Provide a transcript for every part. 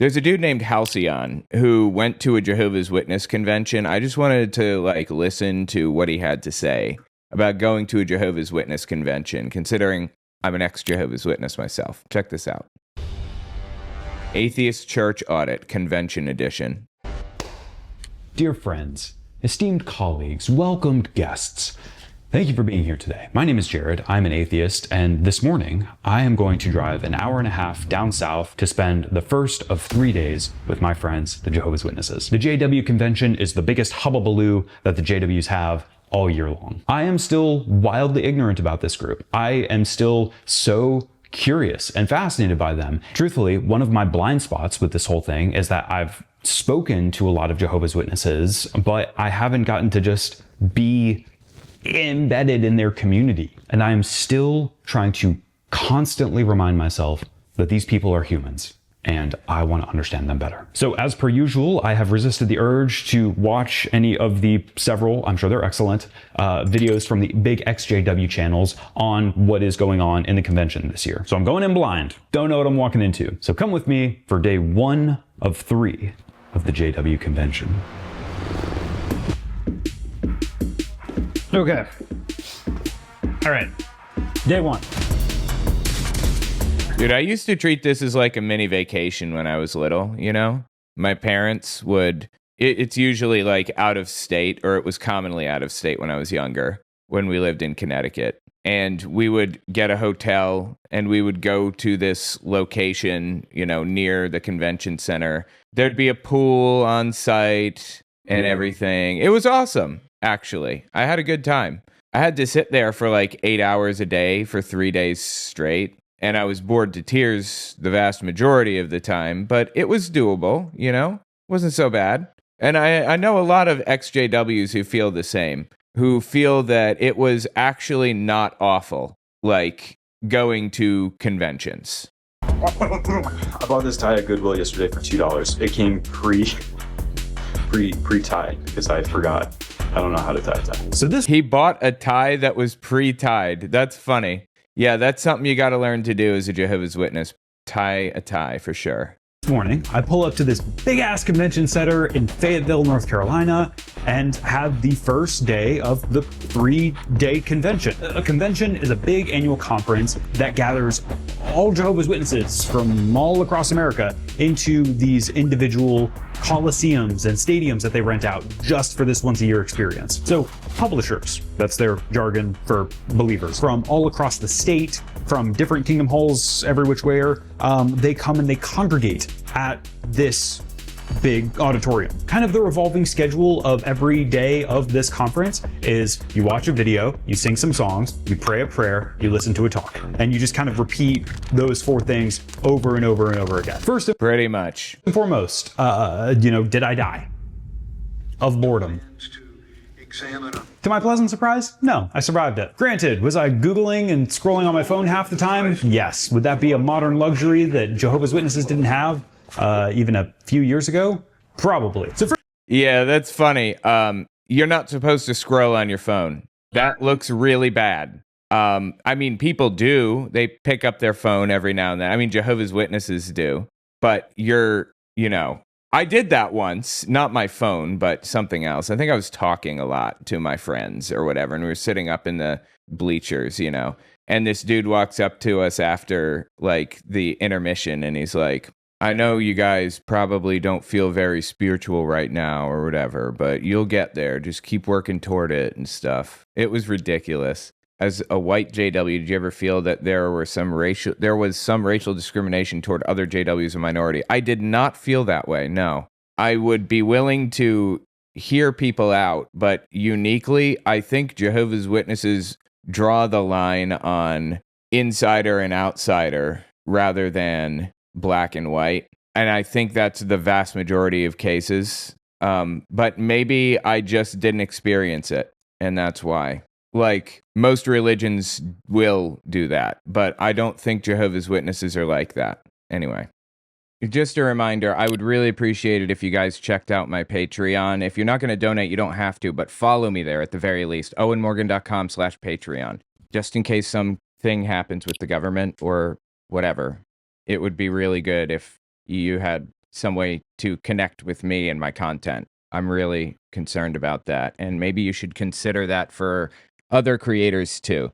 There's a dude named Halcyon who went to a Jehovah's Witness convention. I just wanted to like listen to what he had to say about going to a Jehovah's Witness convention, considering I'm an ex-Jehovah's Witness myself. Check this out. Atheist Church Audit Convention Edition. Dear friends, esteemed colleagues, welcomed guests, thank you for being here today. My name is Jared, I'm an atheist, and this morning I am going to drive an hour and a half down south to spend the first of 3 days with my friends, the Jehovah's Witnesses. The JW convention is the biggest hubbubaloo that the JWs have all year long. I am still wildly ignorant about this group. I am still so curious and fascinated by them. Truthfully, one of my blind spots with this whole thing is that I've spoken to a lot of Jehovah's Witnesses, but I haven't gotten to just be embedded in their community. And I am still trying to constantly remind myself that these people are humans and I want to understand them better. So as per usual, I have resisted the urge to watch any of the several, I'm sure they're excellent, videos from the big XJW channels on what is going on in the convention this year. So I'm going in blind, don't know what I'm walking into. So come with me for day 1 of 3 of the JW convention. Okay. All right. Day 1. Dude, I used to treat this as like a mini vacation when I was little, you know? My parents would, it's usually like out of state, or it was commonly out of state when I was younger, when we lived in Connecticut. And we would get a hotel and we would go to this location, you know, near the convention center. There'd be a pool on site and everything. It was awesome, actually. I had a good time. I had to sit there for like 8 hours a day for 3 days straight. And I was bored to tears the vast majority of the time, but it was doable, you know? Wasn't so bad. And I know a lot of ex-JWs who feel the same, who feel that it was actually not awful, like going to conventions. I bought this tie at Goodwill yesterday for $2. It came pre-tied because I forgot. I don't know how to tie a tie. So he bought a tie that was pre-tied. That's funny. Yeah, that's something you got to learn to do as a Jehovah's Witness. Tie a tie for sure. This morning, I pull up to this big-ass convention center in Fayetteville, North Carolina, and have the first day of the 3-day convention. A convention is a big annual conference that gathers all Jehovah's Witnesses from all across America into these individual coliseums and stadiums that they rent out just for this once-a-year experience. So publishers, that's their jargon for believers, from all across the state, from different kingdom halls every which way, they come and they congregate at this big auditorium. Kind of the revolving schedule of every day of this conference is you watch a video, you sing some songs, you pray a prayer, you listen to a talk, and you just kind of repeat those 4 things over and over and over again. First and pretty much foremost, did I die of boredom? To my pleasant surprise, no, I survived it. Granted, was I Googling and scrolling on my phone half the time? Yes. Would that be a modern luxury that Jehovah's Witnesses didn't have even a few years ago? Probably. Yeah, that's funny. You're not supposed to scroll on your phone. That looks really bad. I mean, people do. They pick up their phone every now and then. I mean, Jehovah's Witnesses do. But I did that once, not my phone, but something else. I think I was talking a lot to my friends or whatever, and we were sitting up in the bleachers, you know, and this dude walks up to us after like the intermission and he's like, I know you guys probably don't feel very spiritual right now or whatever, but you'll get there. Just keep working toward it and stuff. It was ridiculous. As a white JW, did you ever feel that there was some racial discrimination toward other JWs and minority? I did not feel that way, no. I would be willing to hear people out, but uniquely, I think Jehovah's Witnesses draw the line on insider and outsider rather than black and white. And I think that's the vast majority of cases. But maybe I just didn't experience it, and that's why. Like, most religions will do that, but I don't think Jehovah's Witnesses are like that. Anyway, just a reminder, I would really appreciate it if you guys checked out my Patreon. If you're not going to donate, you don't have to, but follow me there at the very least, owenmorgan.com/Patreon. Just in case something happens with the government or whatever. It would be really good if you had some way to connect with me and my content. I'm really concerned about that. And maybe you should consider that for other creators too.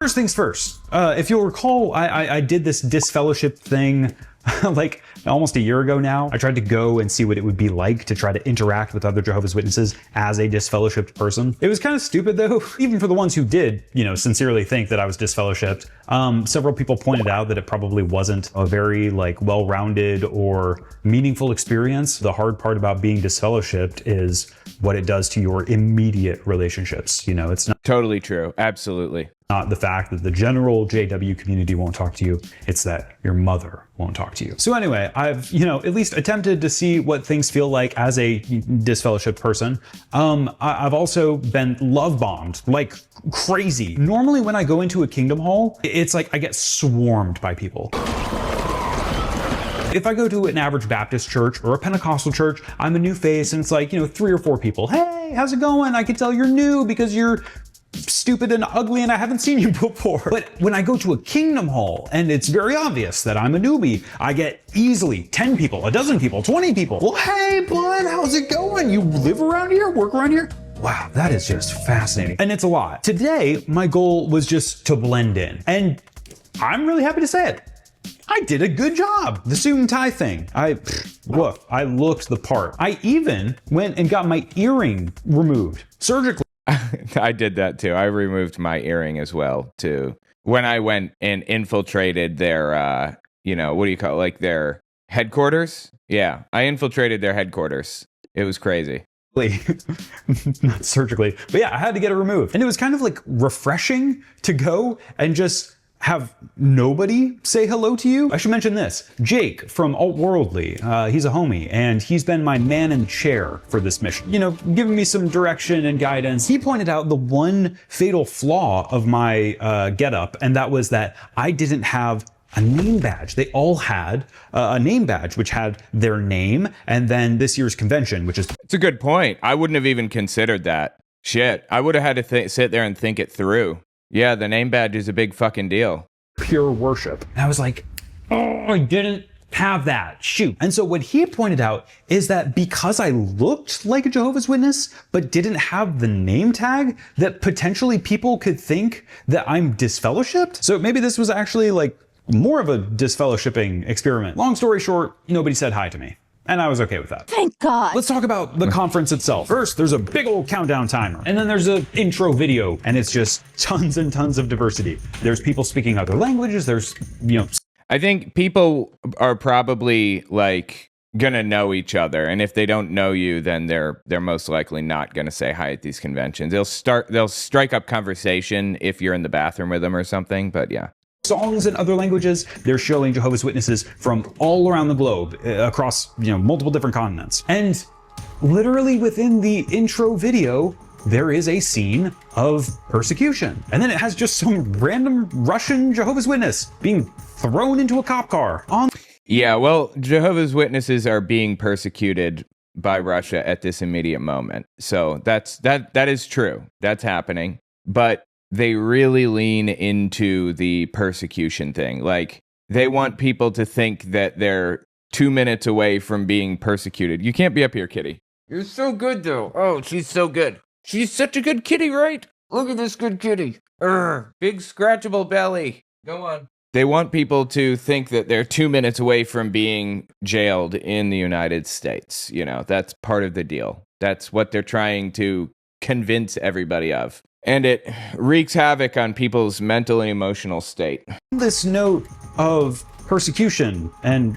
First things first, if you'll recall, I did this disfellowship thing like almost a year ago now. I tried to go and see what it would be like to try to interact with other Jehovah's Witnesses as a disfellowshipped person. It was kind of stupid though, even for the ones who did, sincerely think that I was disfellowshipped. Several people pointed out that it probably wasn't a very well-rounded or meaningful experience. The hard part about being disfellowshipped is what it does to your immediate relationships. It's not totally true. Absolutely. Not the fact that the general JW community won't talk to you, it's that your mother won't talk to you. So anyway, I've, at least attempted to see what things feel like as a disfellowshipped person. I've also been love bombed like crazy. Normally when I go into a Kingdom Hall, it's like I get swarmed by people. If I go to an average Baptist church or a Pentecostal church, I'm a new face and it's like, 3 or 4 people. Hey, how's it going? I can tell you're new because you're stupid and ugly and I haven't seen you before. But when I go to a Kingdom Hall and it's very obvious that I'm a newbie, I get easily 10 people, a dozen people, 20 people. Well, hey, bud, how's it going? You live around here, work around here? Wow, that is just fascinating. And it's a lot. Today, my goal was just to blend in. And I'm really happy to say it. I did a good job. The suit and tie thing. I looked the part. I even went and got my earring removed surgically. I did that too. I removed my earring as well too. When I went and infiltrated their, what do you call it? Like their headquarters? Yeah, I infiltrated their headquarters. It was crazy. Not surgically, but yeah, I had to get it removed. And it was kind of refreshing to go and just have nobody say hello to you. I should mention this. Jake from Altworldly, he's a homie, and he's been my man in the chair for this mission. Giving me some direction and guidance. He pointed out the one fatal flaw of my getup, and that was that I didn't have a name badge. They all had a name badge, which had their name, and then this year's convention, which is... It's a good point. I wouldn't have even considered that. Shit, I would have had to sit there and think it through. Yeah, the name badge is a big fucking deal. Pure worship. And I was like, oh, I didn't have that. Shoot. And so what he pointed out is that because I looked like a Jehovah's Witness, but didn't have the name tag, that potentially people could think that I'm disfellowshipped. So maybe this was actually more of a disfellowshipping experiment. Long story short, nobody said hi to me. And I was okay with that. Thank God. Let's talk about the conference itself. First, there's a big old countdown timer. And then there's an intro video. And it's just tons and tons of diversity. There's people speaking other languages. There's, I think people are probably gonna know each other. And if they don't know you, then they're most likely not gonna say hi at these conventions. They'll strike up conversation if you're in the bathroom with them or something. But yeah. Songs in other languages. They're showing Jehovah's Witnesses from all around the globe, across multiple different continents. And literally within the intro video, there is a scene of persecution. And then it has just some random Russian Jehovah's Witness being thrown into a cop car. Yeah, well, Jehovah's Witnesses are being persecuted by Russia at this immediate moment. So that is true. That's happening. But they really lean into the persecution thing. They want people to think that they're 2 minutes away from being persecuted. You can't be up here, kitty. You're so good, though. Oh, she's so good. She's such a good kitty, right? Look at this good kitty. Big scratchable belly. Go on. They want people to think that they're 2 minutes away from being jailed in the United States. That's part of the deal. That's what they're trying to convince everybody of. And it wreaks havoc on people's mental and emotional state. This note of persecution and,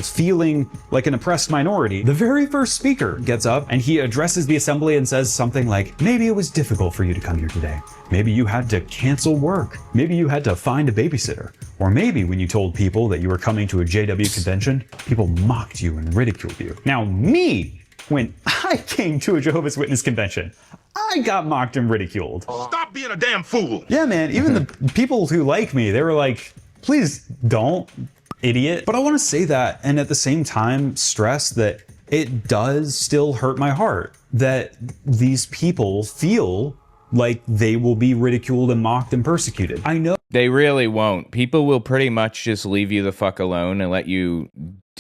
feeling like an oppressed minority, the very first speaker gets up and he addresses the assembly and says something like, maybe it was difficult for you to come here today. Maybe you had to cancel work. Maybe you had to find a babysitter. Or maybe when you told people that you were coming to a JW convention, people mocked you and ridiculed you. Now when I came to a Jehovah's Witness convention, I got mocked and ridiculed. Stop being a damn fool. Yeah, man. Even the people who like me, they were like, please don't, idiot. But I want to say that and at the same time stress that it does still hurt my heart that these people feel like they will be ridiculed and mocked and persecuted. I know they really won't. People will pretty much just leave you the fuck alone and let you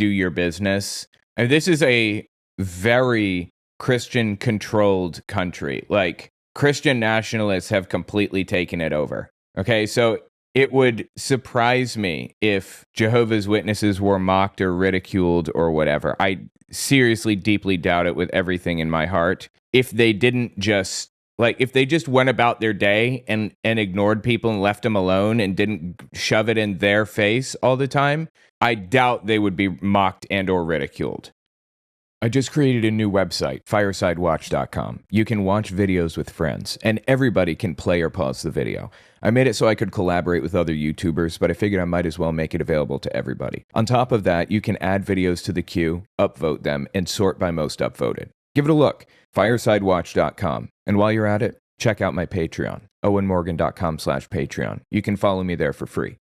do your business. And this is a very Christian controlled country. Like, Christian nationalists have completely taken it over. Okay, so it would surprise me if Jehovah's Witnesses were mocked or ridiculed or whatever. I seriously deeply doubt it with everything in my heart. If they didn't just, like, if they just went about their day and ignored people and left them alone and didn't shove it in their face all the time, I doubt they would be mocked and or ridiculed. I just created a new website, firesidewatch.com. You can watch videos with friends, and everybody can play or pause the video. I made it so I could collaborate with other YouTubers, but I figured I might as well make it available to everybody. On top of that, you can add videos to the queue, upvote them, and sort by most upvoted. Give it a look, firesidewatch.com. And while you're at it, check out my Patreon, owenmorgan.com/Patreon. You can follow me there for free.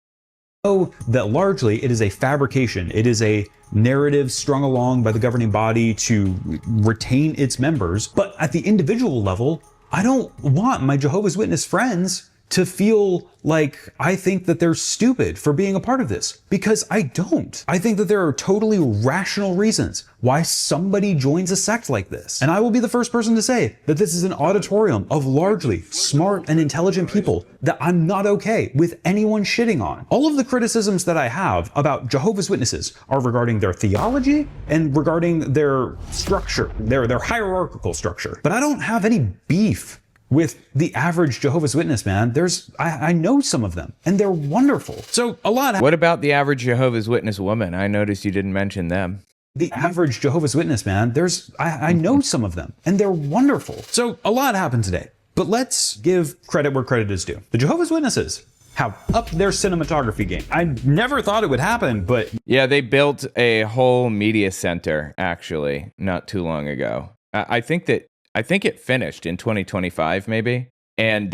That largely it is a fabrication. It is a narrative strung along by the governing body to retain its members. But at the individual level, I don't want my Jehovah's Witness friends to feel like I think that they're stupid for being a part of this, because I don't. I think that there are totally rational reasons why somebody joins a sect like this. And I will be the first person to say that this is an auditorium of largely smart and intelligent people that I'm not okay with anyone shitting on. All of the criticisms that I have about Jehovah's Witnesses are regarding their theology and regarding their structure, their hierarchical structure. But I don't have any beef with the average Jehovah's Witness, man. I know some of them, and they're wonderful. So a lot. What about the average Jehovah's Witness woman? I noticed you didn't mention them. The average Jehovah's Witness, man. I know some of them, and they're wonderful. So a lot happened today, but let's give credit where credit is due. The Jehovah's Witnesses have upped their cinematography game. I never thought it would happen, but yeah, they built a whole media center actually not too long ago. I think it finished in 2025, maybe. And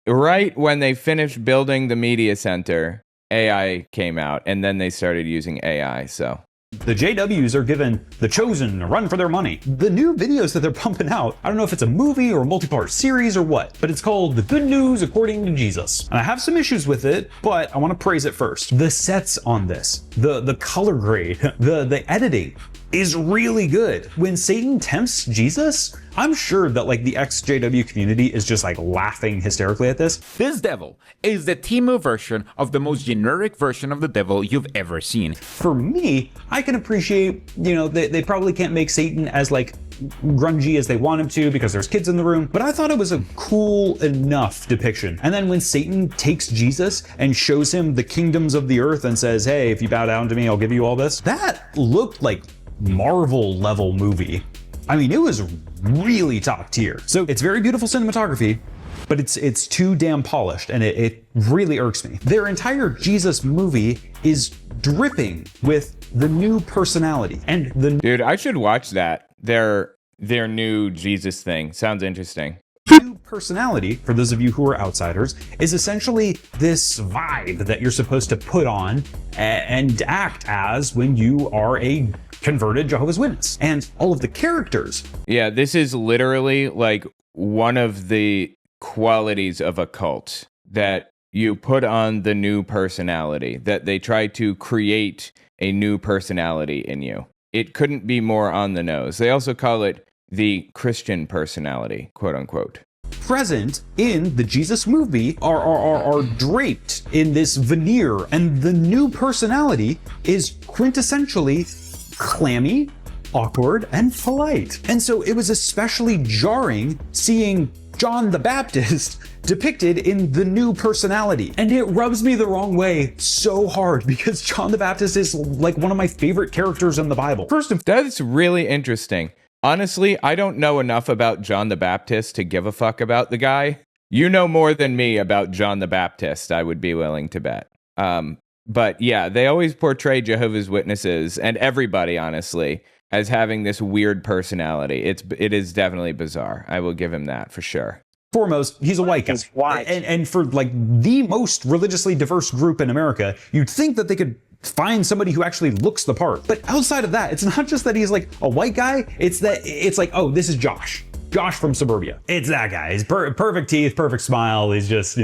right when they finished building the media center, AI came out, and then they started using AI. So the JWs are given the chosen a run for their money. The new videos that they're pumping out, I don't know if it's a movie or a multi-part series or what, but it's called The Good News According to Jesus. And I have some issues with it, but I want to praise it first. The sets on this, the color grade, the editing is really good. When Satan tempts Jesus, I'm sure that like the ex-JW community is just like laughing hysterically at this. This devil is the Temu version of the most generic version of the devil you've ever seen. For me, I can appreciate, they probably can't make Satan as like grungy as they want him to because there's kids in the room, but I thought it was a cool enough depiction. And then when Satan takes Jesus and shows him the kingdoms of the earth and says, hey, if you bow down to me, I'll give you all this, that looked like Marvel level movie. I mean, it was really top tier. So it's very beautiful cinematography, but it's too damn polished, and it really irks me. Their entire Jesus movie is dripping with the new personality and the dude, I should watch that. Their new Jesus thing sounds interesting. new personality, for those of you who are outsiders, is essentially this vibe that you're supposed to put on and act as when you are a converted Jehovah's Witness. And all of the characters. Yeah, this is literally like one of the qualities of a cult that you put on the new personality, that they try to create a new personality in you. It couldn't be more on the nose. They also call it the Christian personality, quote unquote. Present in the Jesus movie are draped in this veneer, and the new personality is quintessentially clammy, awkward, and polite. And so it was especially jarring seeing John the Baptist depicted in the new personality. And it rubs me the wrong way so hard because John the Baptist is like one of my favorite characters in the Bible. That's really interesting. Honestly, I don't know enough about John the Baptist to give a fuck about the guy. You know more than me about John the Baptist, I would be willing to bet. But yeah, they always portray Jehovah's Witnesses and everybody, honestly, as having this weird personality. It is definitely bizarre. I will give him that for sure. Foremost, he's a white guy. And for like the most religiously diverse group in America, you'd think that they could find somebody who actually looks the part. But outside of that, it's not just that he's like a white guy, it's like, oh, this is Josh. Josh from suburbia. It's that guy. He's perfect teeth, perfect smile. He's just,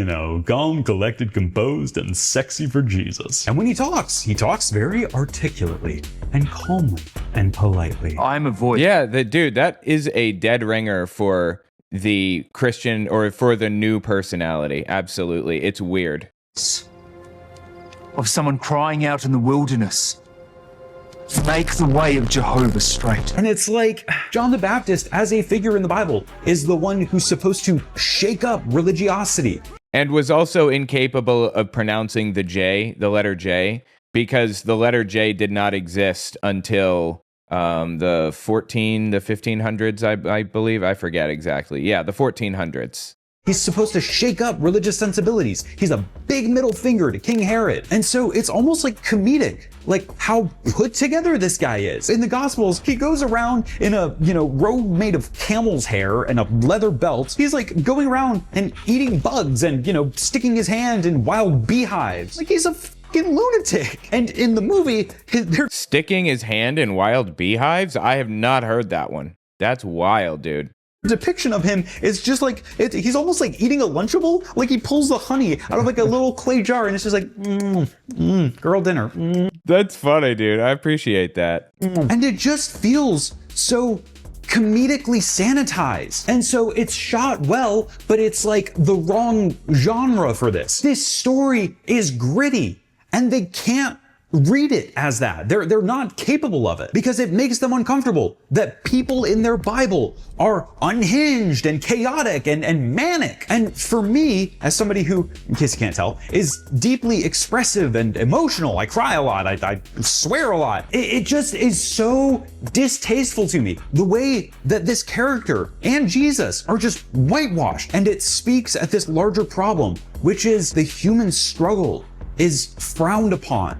calm, collected, composed, and sexy for Jesus. And when he talks very articulately and calmly and politely. I'm a voice. Yeah, dude, that is a dead ringer for the Christian or for the new personality. Absolutely. It's weird. Of someone crying out in the wilderness. Make the way of Jehovah straight. And it's like John the Baptist, as a figure in the Bible, is the one who's supposed to shake up religiosity. And was also incapable of pronouncing the letter J, because the letter J did not exist until the 1500s, I believe. I forget exactly. Yeah, the 1400s. He's supposed to shake up religious sensibilities. He's a big middle finger to King Herod. And so it's almost like comedic, like how put together this guy is. In the Gospels, he goes around in a, robe made of camel's hair and a leather belt. He's like going around and eating bugs and, sticking his hand in wild beehives. Like he's a fucking lunatic. And in the movie, they're sticking his hand in wild beehives? I have not heard that one. That's wild, dude. Depiction of him is just like he's almost like eating a Lunchable. Like he pulls the honey out of like a little clay jar and it's just like girl dinner. That's funny, dude. I appreciate that. And it just feels so comedically sanitized. And so it's shot well, but it's like the wrong genre for this. This story is gritty and they can't read it as that. They're not capable of it because it makes them uncomfortable that people in their Bible are unhinged and chaotic and manic. And for me, as somebody who, in case you can't tell, is deeply expressive and emotional, I cry a lot, I swear a lot. It just is so distasteful to me. The way that this character and Jesus are just whitewashed. And it speaks at this larger problem, which is the human struggle is frowned upon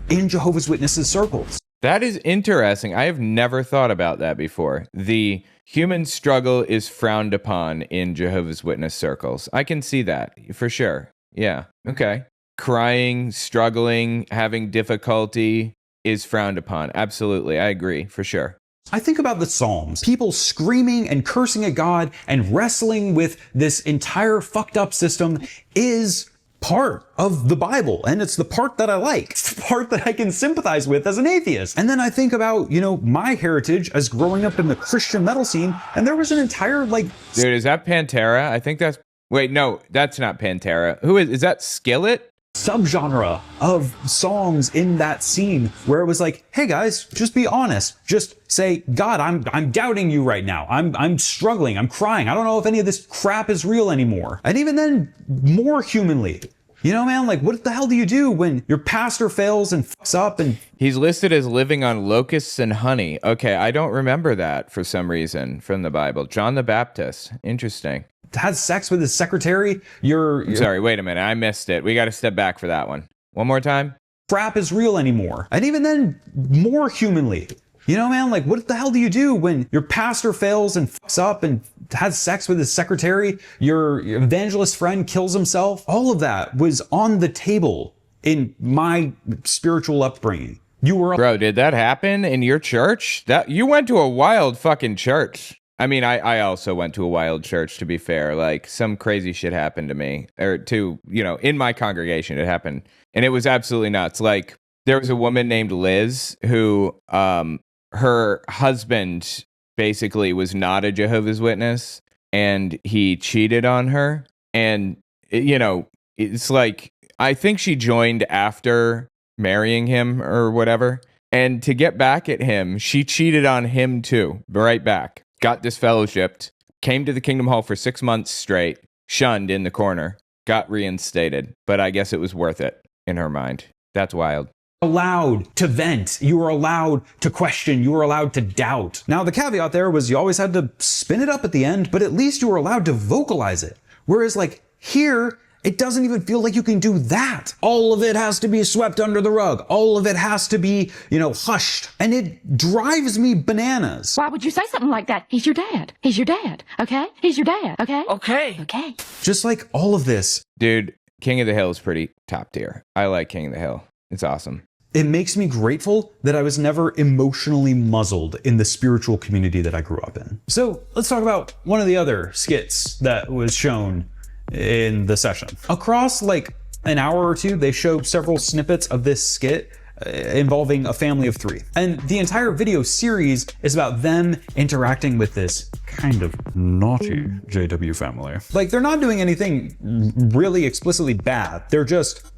in Jehovah's Witnesses circles. That is interesting. I have never thought about that before. The human struggle is frowned upon in Jehovah's Witness circles. I can see that for sure. Yeah. Okay. Crying, struggling, having difficulty is frowned upon. Absolutely. I agree for sure. I think about the Psalms, people screaming and cursing at God and wrestling with this entire fucked up system is part of the Bible, and it's the part that I like. It's the part that I can sympathize with as an atheist. And then I think about, my heritage as growing up in the Christian metal scene, and there was an entire Dude, is that Pantera? I think that's... Wait, no, that's not Pantera. Who is that Skillet? subgenre of songs in that scene where it was like, hey guys, just be honest. Just say, God, I'm doubting you right now. I'm struggling. I'm crying. I don't know if any of this crap is real anymore. And even then, more humanly, man, like what the hell do you do when your pastor fails and fucks up? And he's listed as living on locusts and honey. Okay, I don't remember that for some reason from the Bible. John the Baptist. Interesting. Has sex with his secretary. You're sorry, wait a minute. I missed it. We got to step back for that one. One more time. Crap is real anymore. And even then, more humanly, man, like what the hell do you do when your pastor fails and fucks up and has sex with his secretary? Your evangelist friend kills himself. All of that was on the table in my spiritual upbringing. Bro, did that happen in your church? That you went to a wild fucking church. I mean, I also went to a wild church, to be fair. Like, some crazy shit happened to me. Or to, in my congregation, it happened. And it was absolutely nuts. Like, there was a woman named Liz who, her husband basically was not a Jehovah's Witness. And he cheated on her. And, it's like, I think she joined after marrying him or whatever. And to get back at him, she cheated on him too, right back. Got disfellowshipped, came to the Kingdom Hall for 6 months straight, shunned in the corner, got reinstated. But I guess it was worth it in her mind. That's wild. Allowed to vent. You were allowed to question. You were allowed to doubt. Now, the caveat there was you always had to spin it up at the end, but at least you were allowed to vocalize it. Whereas like here, it doesn't even feel like you can do that. All of it has to be swept under the rug. All of it has to be, hushed. And it drives me bananas. Why would you say something like that? He's your dad. He's your dad. Okay? He's your dad. Okay? Okay. Okay. Just like all of this. Dude, King of the Hill is pretty top tier. I like King of the Hill. It's awesome. it makes me grateful that I was never emotionally muzzled in the spiritual community that I grew up in. So let's talk about one of the other skits that was shown in the session. Across like an hour or two, they showed several snippets of this skit involving a family of 3. And the entire video series is about them interacting with this kind of naughty JW family. Like, they're not doing anything really explicitly bad. They're just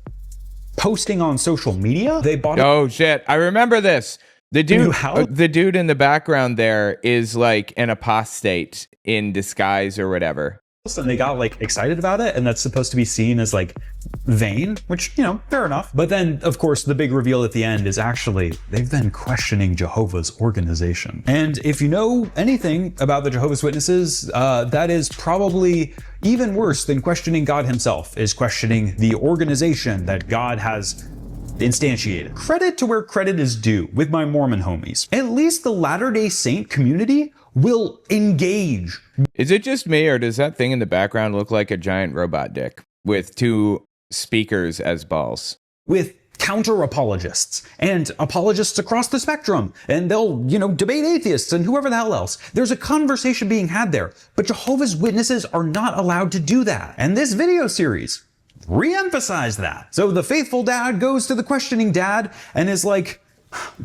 posting on social media. They bought Oh shit, I remember this. The dude in the background there is like an apostate in disguise or whatever. and they got like excited about it, and that's supposed to be seen as like vain, which, you know, fair enough. But then of course the big reveal at the end is actually they've been questioning Jehovah's organization. And if you know anything about the Jehovah's Witnesses, that is probably even worse than questioning God himself, is questioning the organization that God has instantiated. Credit to where credit is due with my Mormon homies. At least the Latter-day Saint community will engage. Is it just me, or does that thing in the background look like a giant robot dick with two speakers as balls? With counter apologists and apologists across the spectrum, and they'll, you know, debate atheists and whoever the hell else. There's a conversation being had there, but Jehovah's Witnesses are not allowed to do that. And this video series re-emphasized that. So the faithful dad goes to the questioning dad and is like,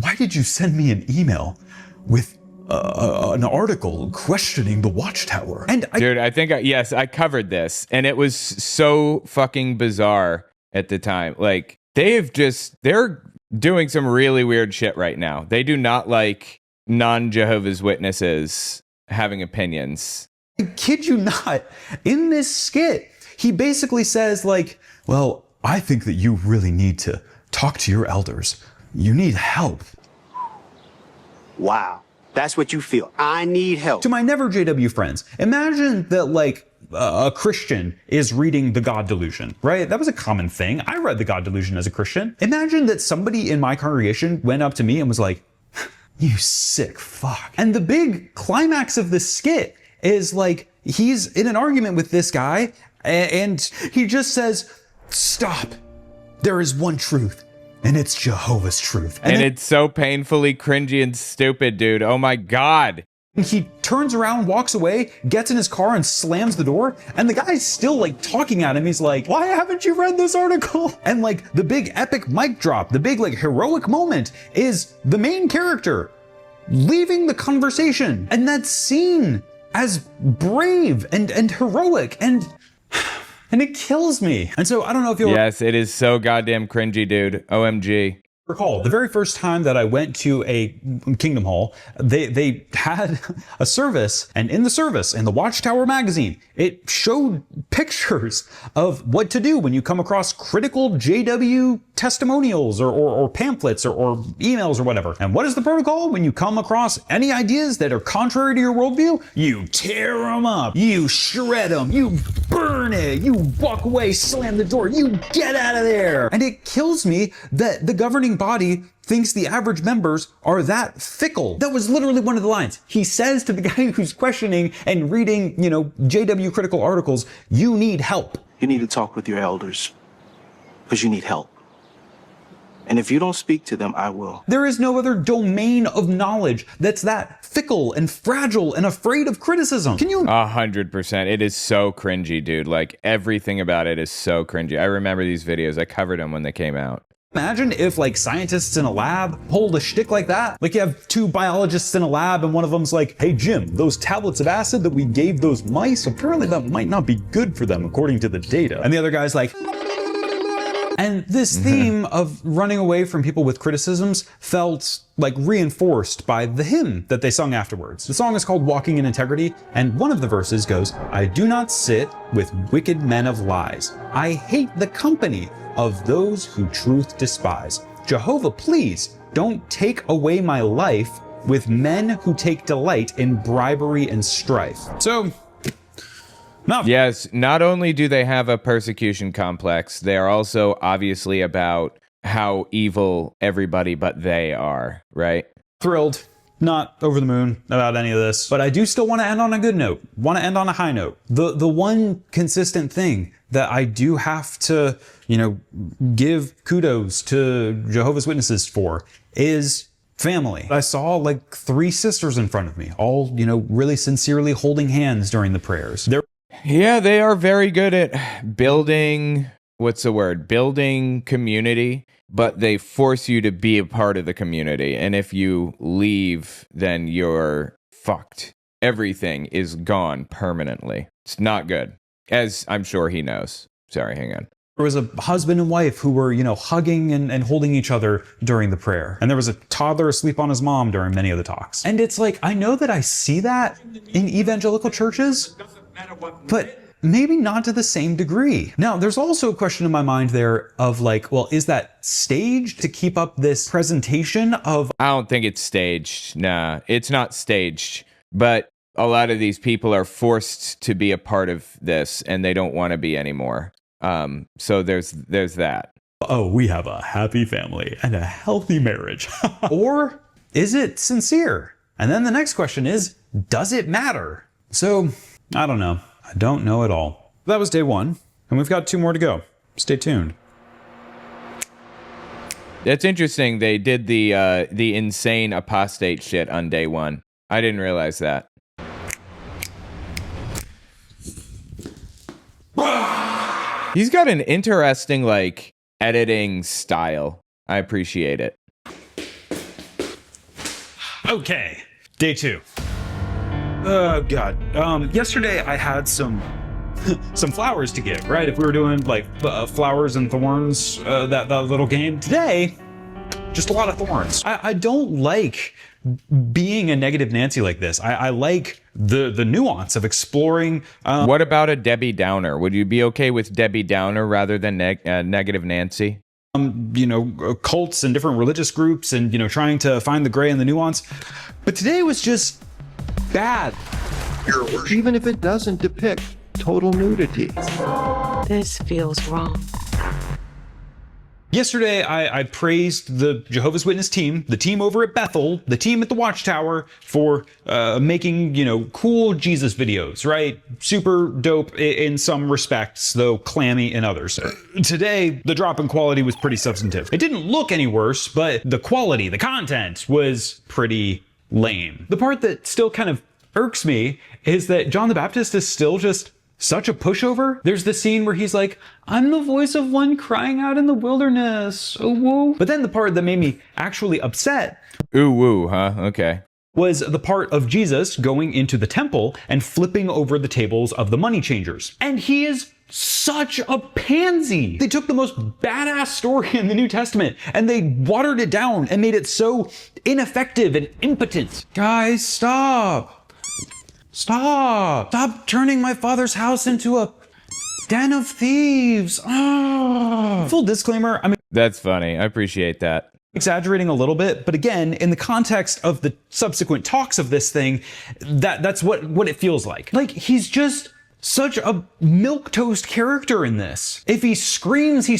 why did you send me an email with an article questioning the Watchtower? And Dude, I think, yes, I covered this, and it was so fucking bizarre at the time. Like, they're doing some really weird shit right now. They do not like non-Jehovah's Witnesses having opinions. I kid you not, in this skit, he basically says like, well, I think that you really need to talk to your elders. You need help. Wow. That's what you feel. I need help. To my never JW friends, imagine that like a Christian is reading The God Delusion, right? That was a common thing. I read The God Delusion as a Christian. Imagine that somebody in my congregation went up to me and was like, you sick fuck. And the big climax of this skit is like, he's in an argument with this guy and he just says, stop. There is one truth. And it's Jehovah's truth. And it's so painfully cringy and stupid, dude. Oh my God. He turns around, walks away, gets in his car and slams the door. And the guy's still like talking at him. He's like, why haven't you read this article? And like the big epic mic drop, the big like heroic moment is the main character leaving the conversation. And that's seen as brave and heroic and it kills me. And so I don't know if you'll Yes, it is so goddamn cringy, dude. OMG. recall the very first time that I went to a Kingdom Hall, they had a service, and in the Watchtower magazine, it showed pictures of what to do when you come across critical JW testimonials or pamphlets or emails or whatever. And what is the protocol when you come across any ideas that are contrary to your worldview? You tear them up, you shred them, you burn it, you walk away, slam the door, you get out of there. And it kills me that the governing body thinks the average members are that fickle. That was literally one of the lines. He says to the guy who's questioning and reading, you know, JW critical articles, you need help. You need to talk with your elders because you need help. And if you don't speak to them, I will. There is no other domain of knowledge that's that fickle and fragile and afraid of criticism. Can you? 100%. It is so cringy, dude. Like, everything about it is so cringy. I remember these videos. I covered them when they came out. Imagine if like scientists in a lab hold a shtick like that. Like you have two biologists in a lab and one of them's like, hey Jim, those tablets of acid that we gave those mice, apparently that might not be good for them according to the data. And the other guy's like, and this theme of running away from people with criticisms felt like reinforced by the hymn that they sung afterwards. The song is called Walking in Integrity, and one of the verses goes, I do not sit with wicked men of lies. I hate the company of those who truth despise. Jehovah, please don't take away my life with men who take delight in bribery and strife. So, yes, not only do they have a persecution complex, they are also obviously about how evil everybody but they are, right? thrilled not over the moon about any of this, but I do still want to end on a good note, want to end on a high note. The one consistent thing that I do have to, give kudos to Jehovah's Witnesses for is family. I saw like 3 sisters in front of me, all, really sincerely holding hands during the prayers. Yeah, they are very good at building, building community, but they force you to be a part of the community. And if you leave, then you're fucked. Everything is gone permanently. It's not good, as I'm sure he knows. Sorry, hang on. There was a husband and wife who were, hugging and holding each other during the prayer. And there was a toddler asleep on his mom during many of the talks. And it's like, I know that I see that in evangelical churches, but maybe not to the same degree. Now, there's also a question in my mind there of like, well, is that staged to keep up this presentation of... I don't think it's staged. Nah, it's not staged. But a lot of these people are forced to be a part of this and they don't want to be anymore. So there's that. Oh, we have a happy family and a healthy marriage. Or is it sincere? And then the next question is, does it matter? So, I don't know. I don't know at all. That was day 1, and we've got 2 more to go. Stay tuned. That's interesting. They did the insane apostate shit on day 1. I didn't realize that. He's got an interesting, editing style. I appreciate it. Okay, day 2. Oh, God. Yesterday I had some flowers to give, right? If we were doing, flowers and thorns, that little game. Today, just a lot of thorns. I don't like being a negative Nancy like this. I like the nuance of exploring. What about a Debbie Downer? Would you be okay with Debbie Downer rather than negative Nancy? Cults and different religious groups and, trying to find the gray and the nuance. But today was just bad. Even if it doesn't depict total nudity. This feels wrong. Yesterday, I praised the Jehovah's Witness team, the team over at Bethel, the team at the Watchtower for making, cool Jesus videos, right? Super dope in some respects, though clammy in others. Today, the drop in quality was pretty substantive. It didn't look any worse, but the quality, the content was pretty lame. The part that still kind of irks me is that John the Baptist is still just such a pushover. There's the scene where he's like, I'm the voice of one crying out in the wilderness. Oh, woo. But then the part that made me actually upset. Ooh, woo, huh? Okay. Was the part of Jesus going into the temple and flipping over the tables of the money changers. And he is such a pansy. They took the most badass story in the New Testament and they watered it down and made it so ineffective and impotent. Guys, stop. Stop turning my father's house into a den of thieves. Full disclaimer, That's funny. I appreciate that. Exaggerating a little bit, but again, in the context of the subsequent talks of this thing, that's what it feels like. Like, he's just such a milquetoast character in this. If he screams in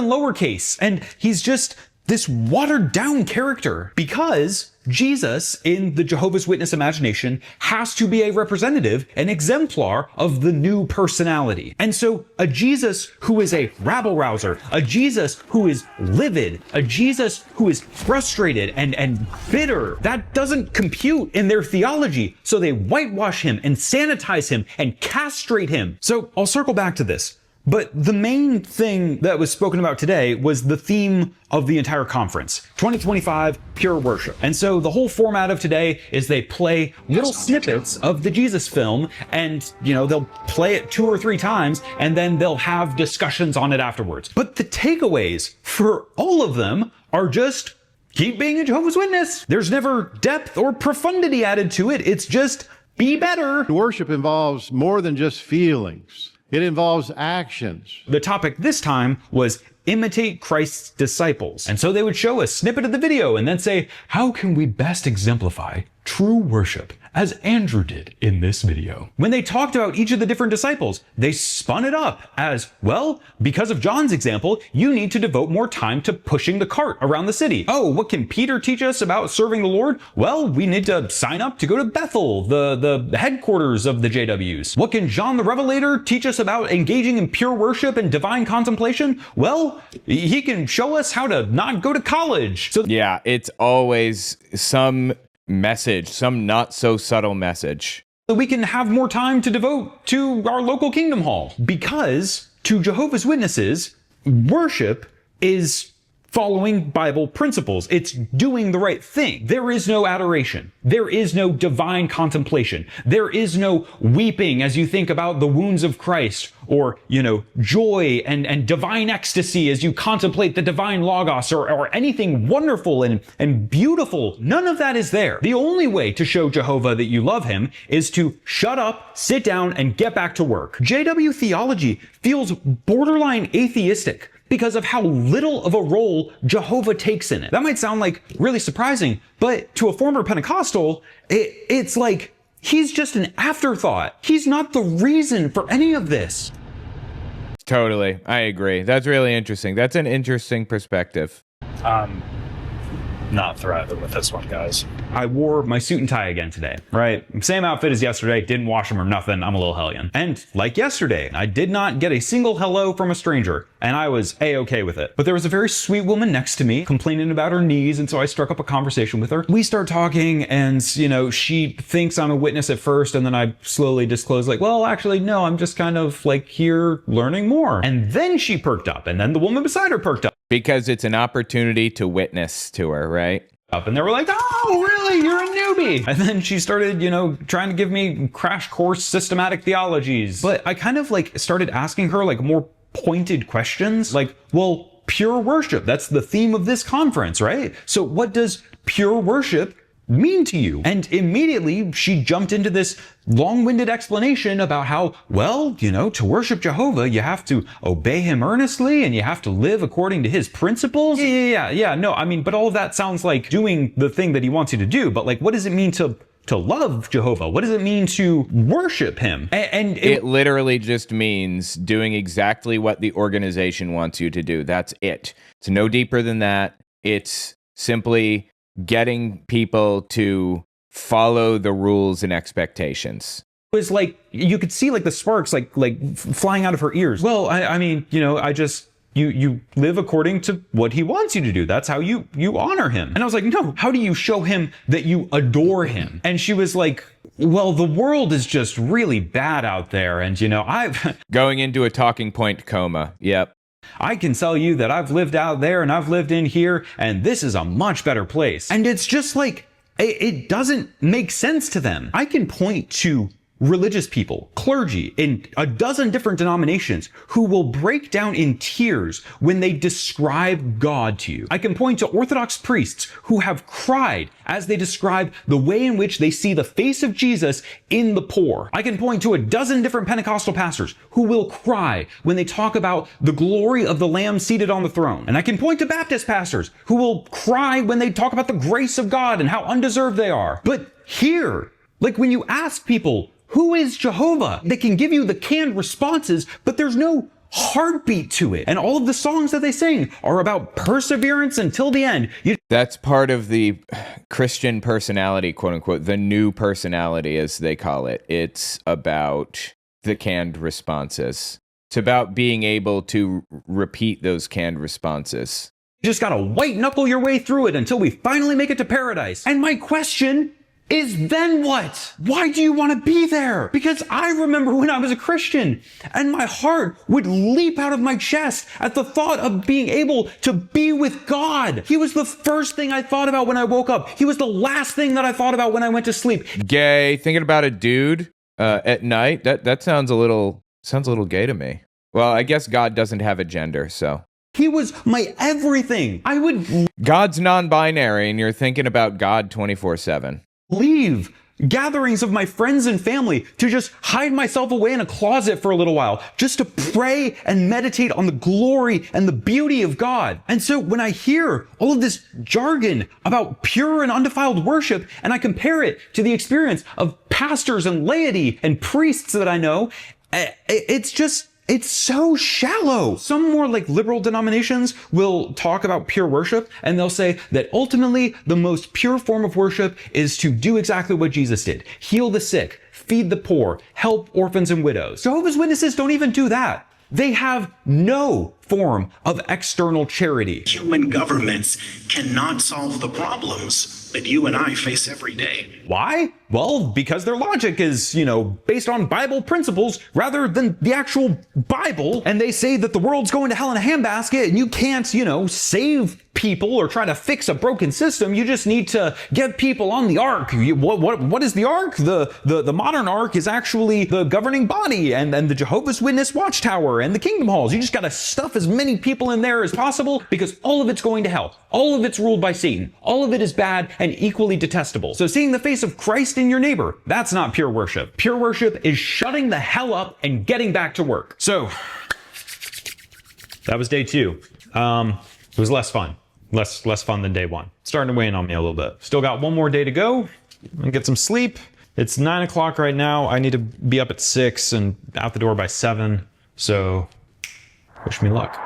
lowercase, and he's just this watered down character because Jesus, in the Jehovah's Witness imagination, has to be a representative, an exemplar of the new personality. And so a Jesus who is a rabble-rouser, a Jesus who is livid, a Jesus who is frustrated and bitter, that doesn't compute in their theology. So they whitewash him and sanitize him and castrate him. So I'll circle back to this. But the main thing that was spoken about today was the theme of the entire conference, 2025 Pure Worship. And so the whole format of today is they play little snippets of the Jesus film and, they'll play it 2 or 3 times and then they'll have discussions on it afterwards. But the takeaways for all of them are just keep being a Jehovah's Witness. There's never depth or profundity added to it. It's just be better. Worship involves more than just feelings. It involves actions. The topic this time was imitate Christ's disciples. And so they would show a snippet of the video and then say, how can we best exemplify true worship as Andrew did in this video. When they talked about each of the different disciples, they spun it up as, well, because of John's example, you need to devote more time to pushing the cart around the city. Oh, what can Peter teach us about serving the Lord? Well, we need to sign up to go to Bethel, the headquarters of the JWs. What can John the Revelator teach us about engaging in pure worship and divine contemplation? Well, he can show us how to not go to college. So yeah, it's always some message, some not so subtle message. We can have more time to devote to our local kingdom hall. Because to Jehovah's Witnesses, worship is following Bible principles. It's doing the right thing. There is no adoration. There is no divine contemplation. There is no weeping as you think about the wounds of Christ, or, joy and divine ecstasy as you contemplate the divine logos, or anything wonderful and beautiful. None of that is there. The only way to show Jehovah that you love him is to shut up, sit down, and get back to work. JW theology feels borderline atheistic because of how little of a role Jehovah takes in it. That might sound like really surprising, but to a former Pentecostal, it's like he's just an afterthought. He's not the reason for any of this. Totally. I agree. That's really interesting. That's an interesting perspective. Not thriving with this one, guys. I wore my suit and tie again today, right? Same outfit as yesterday, didn't wash them or nothing. I'm a little hellion. And like yesterday, I did not get a single hello from a stranger, and I was A-okay with it. But there was a very sweet woman next to me complaining about her knees, and so I struck up a conversation with her. We start talking, and she thinks I'm a witness at first, and then I slowly disclose like, well, actually, no, I'm just kind of like here learning more. And then she perked up, and then the woman beside her perked up. Because it's an opportunity to witness to her, right? And they were like, oh, really? You're a newbie. And then she started, trying to give me crash course systematic theologies. But I kind of started asking her more pointed questions. Like, well, pure worship, that's the theme of this conference, right? So what does pure worship mean to you? And immediately she jumped into this long-winded explanation about how, well, to worship Jehovah, you have to obey him earnestly and you have to live according to his principles. Yeah. No, but all of that sounds like doing the thing that he wants you to do. But what does it mean to love Jehovah? What does it mean to worship him? And it literally just means doing exactly what the organization wants you to do. That's it. It's no deeper than that. It's simply getting people to follow the rules and expectations. It was you could see the sparks flying out of her ears. Well, you live according to what he wants you to do. That's how you honor him. And I was like, no, how do you show him that you adore him? And she was like, well, the world is just really bad out there. And I've going into a talking point coma. Yep. I can tell you that I've lived out there and I've lived in here, and this is a much better place. And it's just it doesn't make sense to them. I can point to religious people, clergy in a dozen different denominations who will break down in tears when they describe God to you. I can point to Orthodox priests who have cried as they describe the way in which they see the face of Jesus in the poor. I can point to a dozen different Pentecostal pastors who will cry when they talk about the glory of the Lamb seated on the throne. And I can point to Baptist pastors who will cry when they talk about the grace of God and how undeserved they are. But here, when you ask people, who is Jehovah? They can give you the canned responses, but there's no heartbeat to it. And all of the songs that they sing are about perseverance until the end. That's part of the Christian personality, quote unquote, the new personality, as they call it. It's about the canned responses. It's about being able to repeat those canned responses. You just gotta white knuckle your way through it until we finally make it to paradise. And my question is, then what? Why do you want to be there? Because I remember when I was a Christian and my heart would leap out of my chest at the thought of being able to be with God. He was the first thing I thought about when I woke up. He was the last thing that I thought about when I went to sleep. Gay, thinking about a dude at night? That sounds a little gay to me. Well, I guess God doesn't have a gender, so. He was my everything. God's non-binary and you're thinking about God 24/7. Leave gatherings of my friends and family to just hide myself away in a closet for a little while, just to pray and meditate on the glory and the beauty of God. And so when I hear all of this jargon about pure and undefiled worship, and I compare it to the experience of pastors and laity and priests that I know, it's so shallow. Some more like liberal denominations will talk about pure worship, and they'll say that ultimately the most pure form of worship is to do exactly what Jesus did. Heal the sick, feed the poor, help orphans and widows. Jehovah's Witnesses don't even do that. They have no form of external charity. Human governments cannot solve the problems that you and I face every day. Why? Well, because their logic is, based on Bible principles rather than the actual Bible. And they say that the world's going to hell in a handbasket and you can't, save people or try to fix a broken system. You just need to get people on the ark. What is the ark? The modern ark is actually the governing body and the Jehovah's Witness watchtower and the kingdom halls. You just got to stuff as many people in there as possible because all of it's going to hell. All of it's ruled by Satan. All of it is bad and equally detestable. So seeing the face of Christ in your neighbor, that's not pure worship. Pure worship is shutting the hell up and getting back to work. So that was day 2. It was less fun. Less fun than day 1. Starting to weigh in on me a little bit. Still got one more day to go. I'm gonna get some sleep. It's 9 o'clock right now. I need to be up at 6 and out the door by 7. So wish me luck.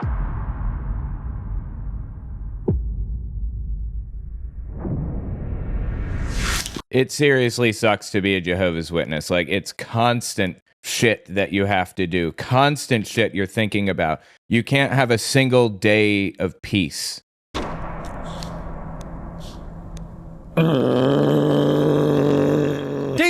It seriously sucks to be a Jehovah's Witness. Like, it's constant shit that you have to do. Constant shit you're thinking about. You can't have a single day of peace. Day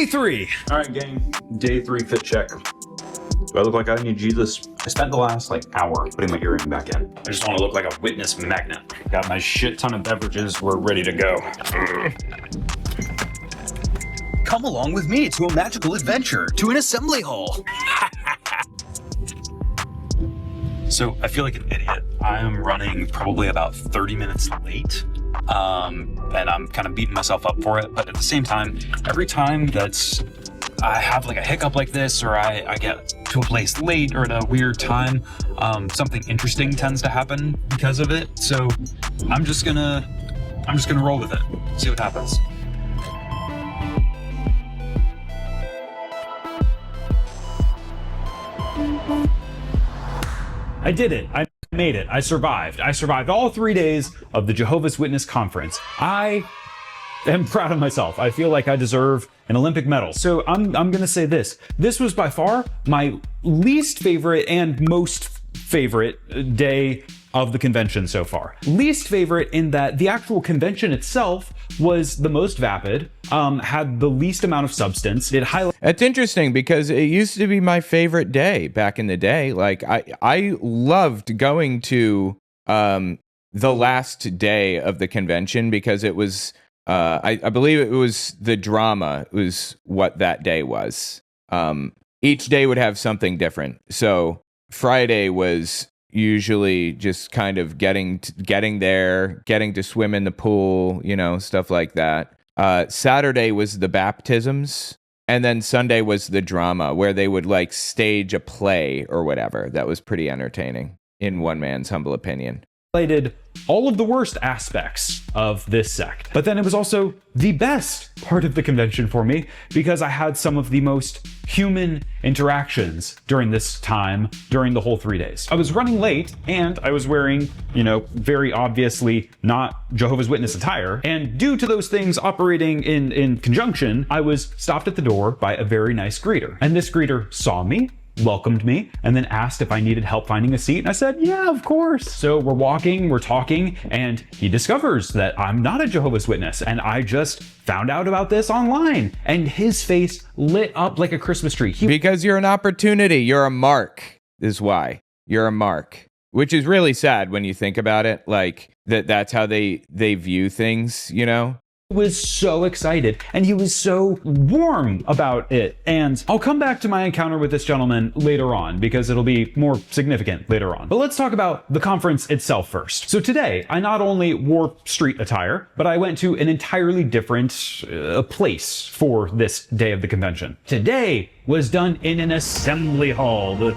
3. All right, gang. Day 3 fit check. Do I look like I need Jesus? I spent the last hour putting my earring back in. I just want to look like a witness magnet. Got my shit ton of beverages. We're ready to go. Come along with me to a magical adventure to an assembly hall. So I feel like an idiot. I am running probably about 30 minutes late. And I'm kind of beating myself up for it. But at the same time, every time I have a hiccup like this, or I get to a place late or at a weird time, something interesting tends to happen because of it. So I'm just gonna roll with it. See what happens. I did it. I made it. I survived. I survived all 3 days of the Jehovah's Witness conference. I am proud of myself. I feel like I deserve an Olympic medal. So I'm going to say this. This was by far my least favorite and most favorite day of the convention so far. Least favorite in that the actual convention itself was the most vapid, had the least amount of substance. It highlighted. It's interesting because it used to be my favorite day back in the day. I loved going to the last day of the convention because it was I believe it was the drama was what that day was. Each day would have something different. So Friday was usually just kind of getting there, getting to swim in the pool, stuff like that. Saturday was the baptisms, and then Sunday was the drama where they would stage a play or whatever. That was pretty entertaining, in one man's humble opinion. All of the worst aspects of this sect. But then it was also the best part of the convention for me because I had some of the most human interactions during this time, during the whole 3 days. I was running late and I was wearing, very obviously not Jehovah's Witness attire. And due to those things operating in conjunction, I was stopped at the door by a very nice greeter. And this greeter saw me, welcomed me, and then asked if I needed help finding a seat. And I said, yeah, of course. So we're walking, we're talking, and he discovers that I'm not a Jehovah's Witness. And I just found out about this online. And his face lit up like a Christmas tree. Because you're an opportunity. You're a mark, is why. You're a mark. Which is really sad when you think about it. That's how they view things, was so excited and he was so warm about it. And I'll come back to my encounter with this gentleman later on because it'll be more significant later on. But let's talk about the conference itself first. So today, I not only wore street attire, but I went to an entirely different place for this day of the convention. Today was done in an assembly hall, the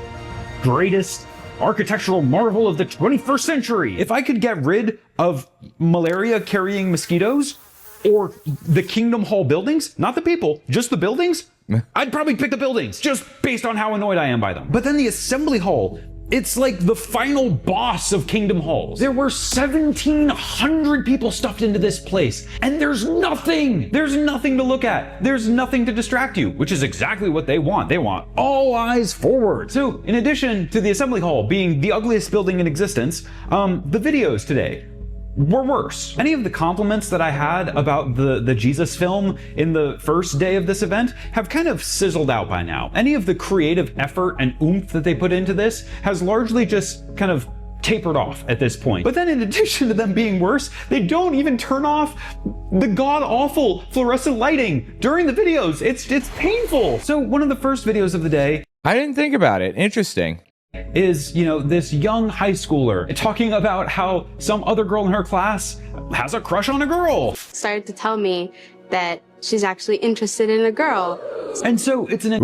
greatest architectural marvel of the 21st century. If I could get rid of malaria-carrying mosquitoes, or the Kingdom Hall buildings, not the people, just the buildings, I'd probably pick the buildings, just based on how annoyed I am by them. But then the Assembly Hall, it's like the final boss of Kingdom Halls. There were 1,700 people stuffed into this place, and there's nothing to look at. There's nothing to distract you, which is exactly what they want. They want all eyes forward. So in addition to the Assembly Hall being the ugliest building in existence, the videos today were worse. Any of the compliments that I had about the Jesus film in the first day of this event have kind of sizzled out by now. Any of the creative effort and oomph that they put into this has largely just kind of tapered off at this point. But then in addition to them being worse, they don't even turn off the god-awful fluorescent lighting during the videos. It's painful. So one of the first videos of the day, I didn't think about it. Interesting. Is, this young high schooler talking about how some other girl in her class has a crush on a girl. Started to tell me that she's actually interested in a girl. And so it's an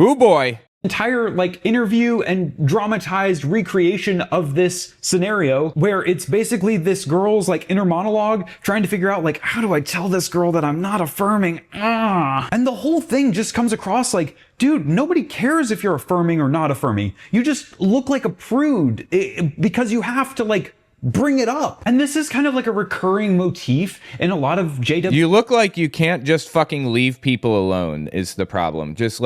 entire interview and dramatized recreation of this scenario where it's basically this girl's inner monologue trying to figure out how do I tell this girl that I'm not affirming? And the whole thing just comes across like, dude, nobody cares if you're affirming or not affirming. You just look like a prude because you have to bring it up. And this is kind of like a recurring motif in a lot of JW. You look like you can't just fucking leave people alone is the problem. Just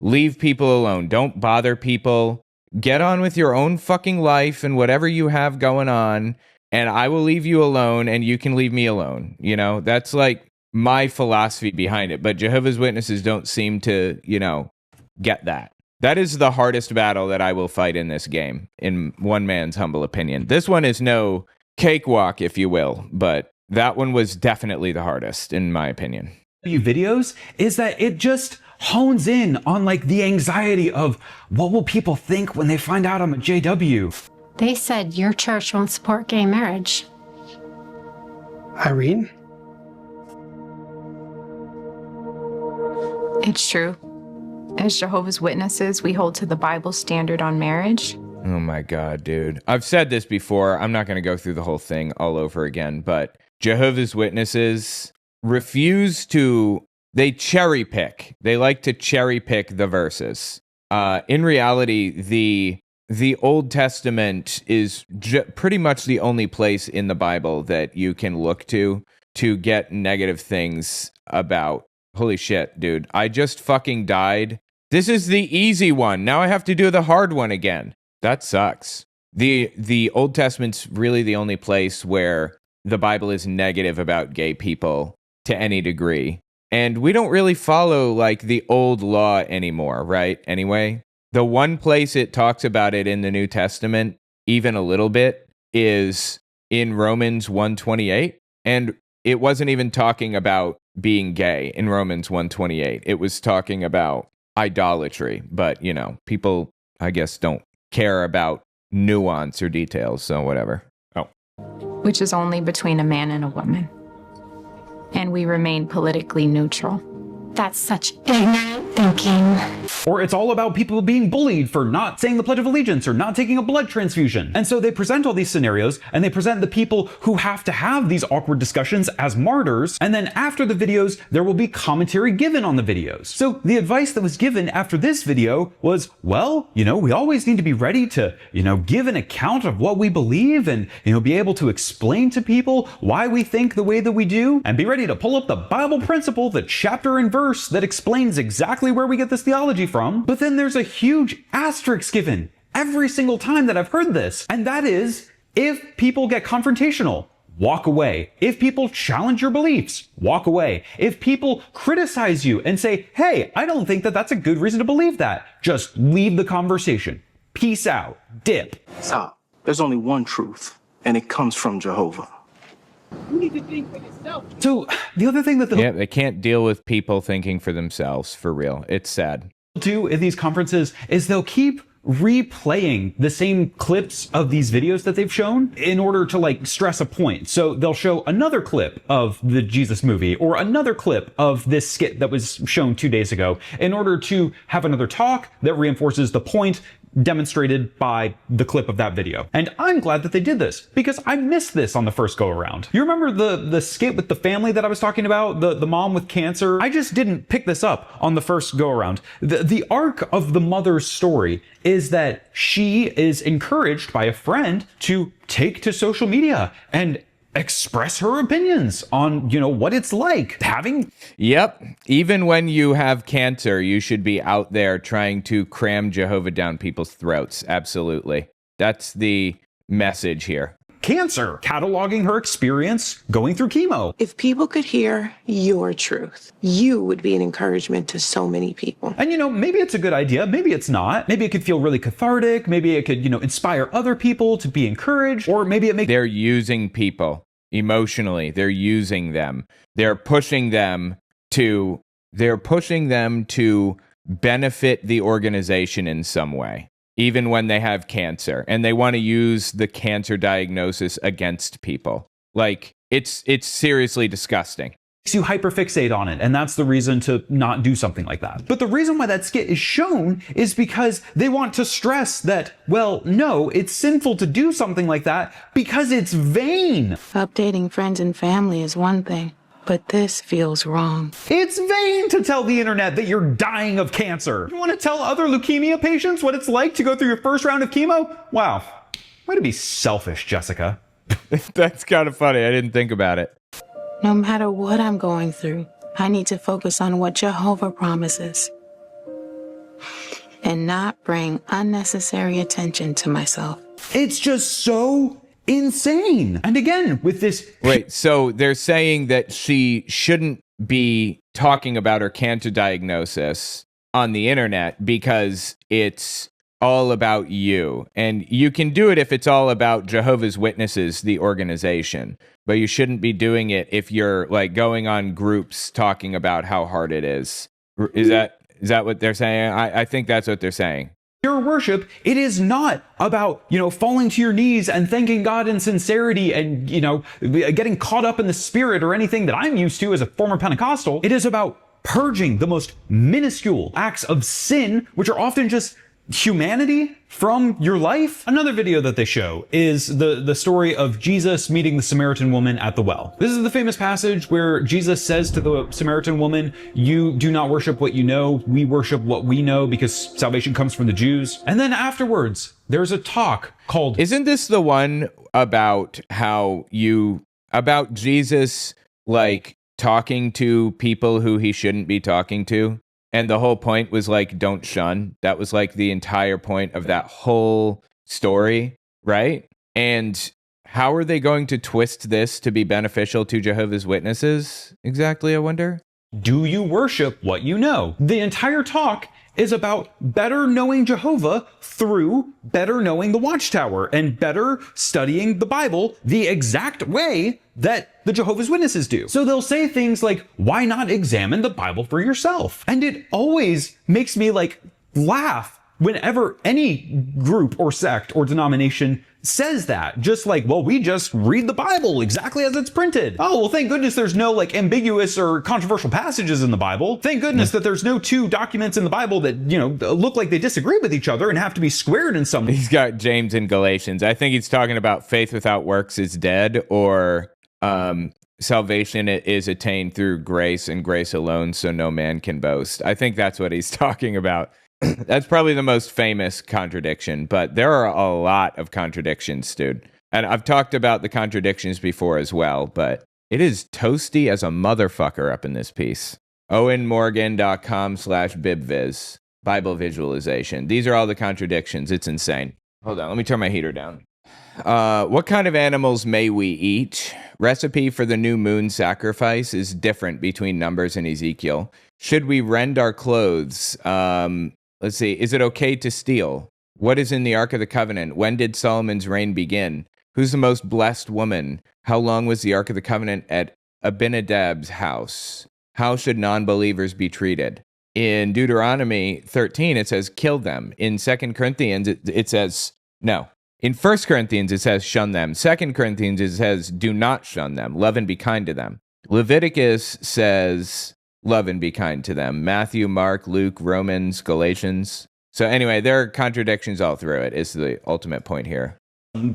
leave people alone. Don't bother people. Get on with your own fucking life and whatever you have going on, and I will leave you alone and you can leave me alone. That's my philosophy behind it. But Jehovah's Witnesses don't seem to, get that. That is the hardest battle that I will fight in this game, in one man's humble opinion. This one is no cakewalk, if you will, but that one was definitely the hardest, in my opinion. Videos is that it just hones in on the anxiety of what will people think when they find out I'm a JW. They said your church won't support gay marriage. Irene? It's true. As Jehovah's Witnesses, we hold to the Bible standard on marriage. Oh my God, dude. I've said this before. I'm not going to go through the whole thing all over again, but Jehovah's Witnesses refuse to, they cherry pick. They like to cherry pick the verses. In reality, the Old Testament is pretty much the only place in the Bible that you can look to get negative things about. Holy shit, dude. I just fucking died. This is the easy one. Now I have to do the hard one again. That sucks. The Old Testament's really the only place where the Bible is negative about gay people to any degree. And we don't really follow the old law anymore, right? Anyway, the one place it talks about it in the New Testament, even a little bit, is in Romans 1:28. And it wasn't even talking about being gay in Romans 1:28. It was talking about idolatry. But, people, I guess, don't care about nuance or details, so whatever. Oh. Which is only between a man and a woman. And we remain politically neutral. That's such ignorant thinking. Or it's all about people being bullied for not saying the Pledge of Allegiance or not taking a blood transfusion. And so they present all these scenarios and they present the people who have to have these awkward discussions as martyrs. And then after the videos, there will be commentary given on the videos. So the advice that was given after this video was, well, we always need to be ready to, give an account of what we believe and, be able to explain to people why we think the way that we do, and be ready to pull up the Bible principle, the chapter and verse that explains exactly where we get this theology from. But then there's a huge asterisk given every single time that I've heard this. And that is, if people get confrontational, walk away. If people challenge your beliefs, walk away. If people criticize you and say, hey, I don't think that that's a good reason to believe that, just leave the conversation. Peace out. Dip. Stop. There's only one truth, and it comes from Jehovah. You need to think for yourself. So the other thing that they can't deal with people thinking for themselves, for real. It's sad. Do at these conferences is they'll keep replaying the same clips of these videos that they've shown in order to like stress a point. So they'll show another clip of the Jesus movie or another clip of this skit that was shown 2 days ago in order to have another talk that reinforces the point demonstrated by the clip of that video. And I'm glad that they did this because I missed this on the first go around. You remember the skit with the family that I was talking about? The mom with cancer? I just didn't pick this up on the first go around. The arc of the mother's story is that she is encouraged by a friend to take to social media and express her opinions on, what it's like having. Yep. Even when you have cancer, you should be out there trying to cram Jehovah down people's throats. Absolutely. That's the message here. Cancer, cataloging her experience going through chemo. If people could hear your truth, you would be an encouragement to so many people. And maybe it's a good idea, maybe it's not. Maybe it could feel really cathartic, maybe it could, inspire other people to be encouraged, or maybe it makes... They're using people emotionally. They're using them. They're pushing them to benefit the organization in some way, even when they have cancer, and they want to use the cancer diagnosis against people. Like, it's seriously disgusting. Makes you hyperfixate on it, and that's the reason to not do something like that. But the reason why that skit is shown is because they want to stress that, well, no, it's sinful to do something like that because it's vain. Updating friends and family is one thing, but this feels wrong. It's vain to tell the internet that you're dying of cancer. You want to tell other leukemia patients what it's like to go through your first round of chemo? Wow, way to be selfish, Jessica. That's kind of funny. I didn't think about it. No matter what I'm going through, I need to focus on what Jehovah promises and not bring unnecessary attention to myself. It's just so insane. And again, with this... Wait, so they're saying that she shouldn't be talking about her cancer diagnosis on the internet because it's all about you. And you can do it if it's all about Jehovah's Witnesses, the organization. But you shouldn't be doing it if you're like going on groups talking about how hard it is. Is that what they're saying? I think that's what they're saying. Your worship, it is not about, falling to your knees and thanking God in sincerity and, getting caught up in the spirit or anything that I'm used to as a former Pentecostal. It is about purging the most minuscule acts of sin, which are often just humanity from your life. Another video that they show is the story of Jesus meeting the Samaritan woman at the well. This is the famous passage where Jesus says to the Samaritan woman, "You do not worship what you know, we worship what we know because salvation comes from the Jews." And then afterwards, there's a talk called... Isn't this the one about about Jesus, like, talking to people who he shouldn't be talking to? And the whole point was like, don't shun. That was like the entire point of that whole story, right? And how are they going to twist this to be beneficial to Jehovah's Witnesses? Exactly, I wonder. Do you worship what you know? The entire talk is about better knowing Jehovah through better knowing the Watchtower and better studying the Bible the exact way that the Jehovah's Witnesses do. So they'll say things like, why not examine the Bible for yourself? And it always makes me laugh whenever any group or sect or denomination says that. Just like, well, we just read the Bible exactly as it's printed. Oh, well, thank goodness there's no ambiguous or controversial passages in the Bible. Thank goodness that there's no two documents in the Bible that, look like they disagree with each other and have to be squared in some way. He's got James and Galatians. I think he's talking about faith without works is dead, or salvation is attained through grace and grace alone, so no man can boast. I think that's what he's talking about. That's probably the most famous contradiction, but there are a lot of contradictions, dude. And I've talked about the contradictions before as well, but it is toasty as a motherfucker up in this piece. owenmorgan.com/bibviz. Bible visualization. These are all the contradictions. It's insane. Hold on, let me turn my heater down. What kind of animals may we eat? Recipe for the new moon sacrifice is different between Numbers and Ezekiel. Should we rend our clothes? Let's see. Is it okay to steal? What is in the Ark of the Covenant? When did Solomon's reign begin? Who's the most blessed woman? How long was the Ark of the Covenant at Abinadab's house? How should non-believers be treated? In Deuteronomy 13, it says, kill them. In 2 Corinthians, it says, no. In 1 Corinthians, it says, shun them. 2 Corinthians, it says, do not shun them. Love and be kind to them. Leviticus says, love and be kind to them. Matthew, Mark, Luke, Romans, Galatians. So anyway, there are contradictions all through it, is the ultimate point here.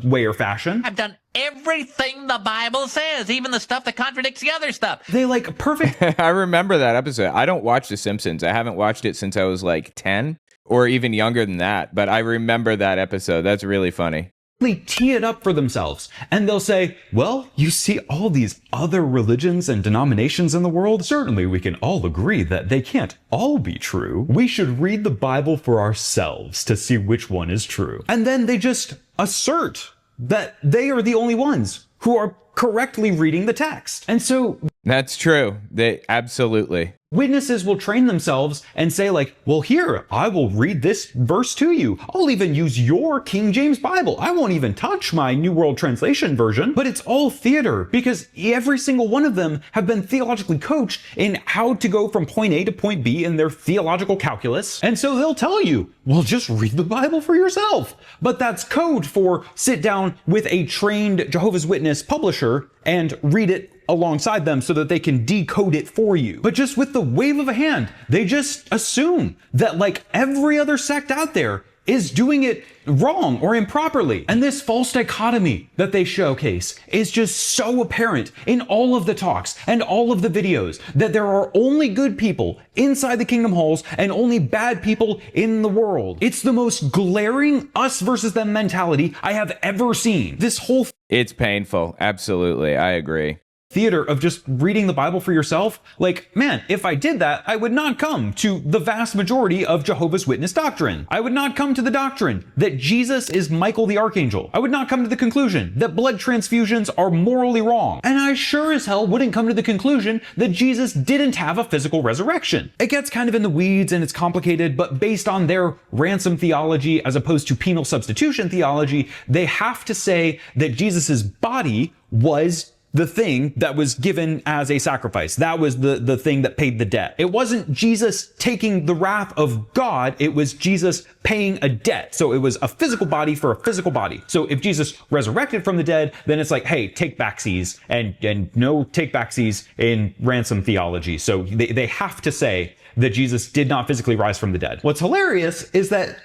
Way or fashion. I've done everything the Bible says, even the stuff that contradicts the other stuff. They like perfect. I remember that episode. I don't watch The Simpsons. I haven't watched it since I was like 10 or even younger than that. But I remember that episode. That's really funny. They tee it up for themselves and they'll say, well, you see all these other religions and denominations in the world. Certainly we can all agree that they can't all be true. We should read the Bible for ourselves to see which one is true. And then they just assert that they are the only ones who are correctly reading the text. And so that's true. They absolutely. Witnesses will train themselves and say like, well, here, I will read this verse to you. I'll even use your King James Bible. I won't even touch my New World Translation version, but it's all theater because every single one of them have been theologically coached in how to go from point A to point B in their theological calculus. And so they'll tell you, well, just read the Bible for yourself. But that's code for sit down with a trained Jehovah's Witness publisher and read it alongside them so that they can decode it for you. But just with the wave of a hand, they just assume that like every other sect out there is doing it wrong or improperly. And this false dichotomy that they showcase is just so apparent in all of the talks and all of the videos that there are only good people inside the kingdom halls and only bad people in the world. It's the most glaring us versus them mentality I have ever seen. This whole it's painful. Absolutely. I agree. Theater of just reading the Bible for yourself. Like, man, if I did that, I would not come to the vast majority of Jehovah's Witness doctrine. I would not come to the doctrine that Jesus is Michael the Archangel. I would not come to the conclusion that blood transfusions are morally wrong. And I sure as hell wouldn't come to the conclusion that Jesus didn't have a physical resurrection. It gets kind of in the weeds and it's complicated, but based on their ransom theology as opposed to penal substitution theology, they have to say that Jesus's body was the thing that was given as a sacrifice. That was the thing that paid the debt. It wasn't Jesus taking the wrath of God. It was Jesus paying a debt. So it was a physical body for a physical body. So if Jesus resurrected from the dead, then it's like, hey, take backsies and no take backsies in ransom theology. So they have to say that Jesus did not physically rise from the dead. What's hilarious is that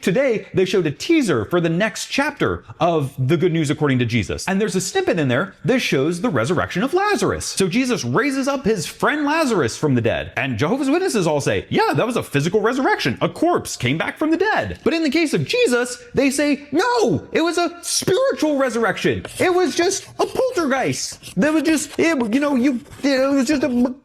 today they showed a teaser for the next chapter of the Good News According to Jesus. And there's a snippet in there that shows the resurrection of Lazarus. So Jesus raises up his friend Lazarus from the dead. And Jehovah's Witnesses all say, yeah, that was a physical resurrection. A corpse came back from the dead. But in the case of Jesus, they say, no, it was a spiritual resurrection. It was just a poltergeist. That was just, it was just a,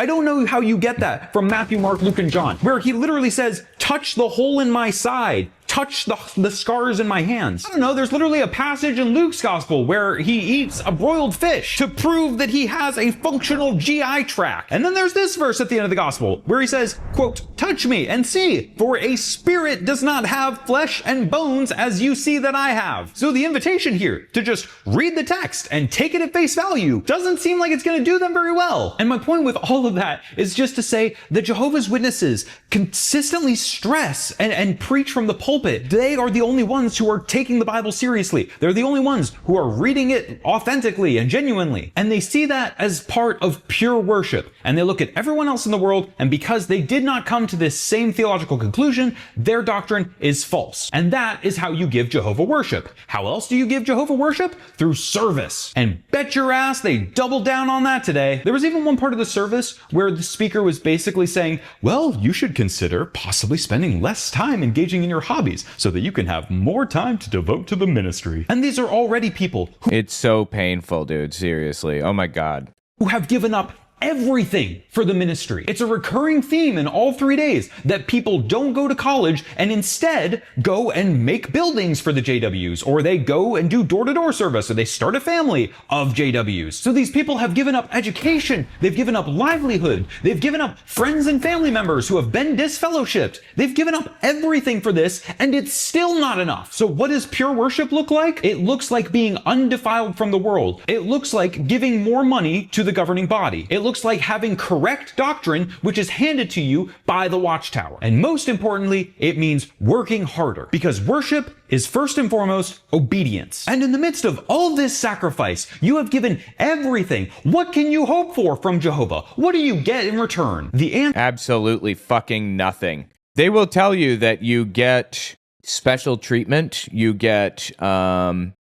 I don't know how you get that from Matthew, Mark, Luke, and John, where he literally says, touch the hole in my side. Touch the scars in my hands. I don't know, there's literally a passage in Luke's gospel where he eats a broiled fish to prove that he has a functional GI tract. And then there's this verse at the end of the gospel where he says, quote, touch me and see, for a spirit does not have flesh and bones as you see that I have. So the invitation here to just read the text and take it at face value doesn't seem like it's going to do them very well. And my point with all of that is just to say that Jehovah's Witnesses consistently stress and preach from the pulpit. They are the only ones who are taking the Bible seriously. They're the only ones who are reading it authentically and genuinely. And they see that as part of pure worship. And they look at everyone else in the world, and because they did not come to this same theological conclusion, their doctrine is false. And that is how you give Jehovah worship. How else do you give Jehovah worship? Through service. And bet your ass they doubled down on that today. There was even one part of the service where the speaker was basically saying, well, you should consider possibly spending less time engaging in your hobbies so that you can have more time to devote to the ministry. And these are already people who— It's so painful, dude. Seriously. Oh my God. Who have given up everything for the ministry. It's a recurring theme in all 3 days that people don't go to college and instead go and make buildings for the JWs, or they go and do door-to-door service, or they start a family of JWs. So these people have given up education, they've given up livelihood, they've given up friends and family members who have been disfellowshipped. They've given up everything for this, and it's still not enough. So what does pure worship look like? It looks like being undefiled from the world. It looks like giving more money to the governing body. It looks like having correct doctrine, which is handed to you by the Watchtower. And most importantly, it means working harder, because worship is first and foremost obedience. And in the midst of all this sacrifice, you have given everything. What can you hope for from Jehovah? What do you get in return? The answer: absolutely fucking nothing. They will tell you that you get special treatment, you get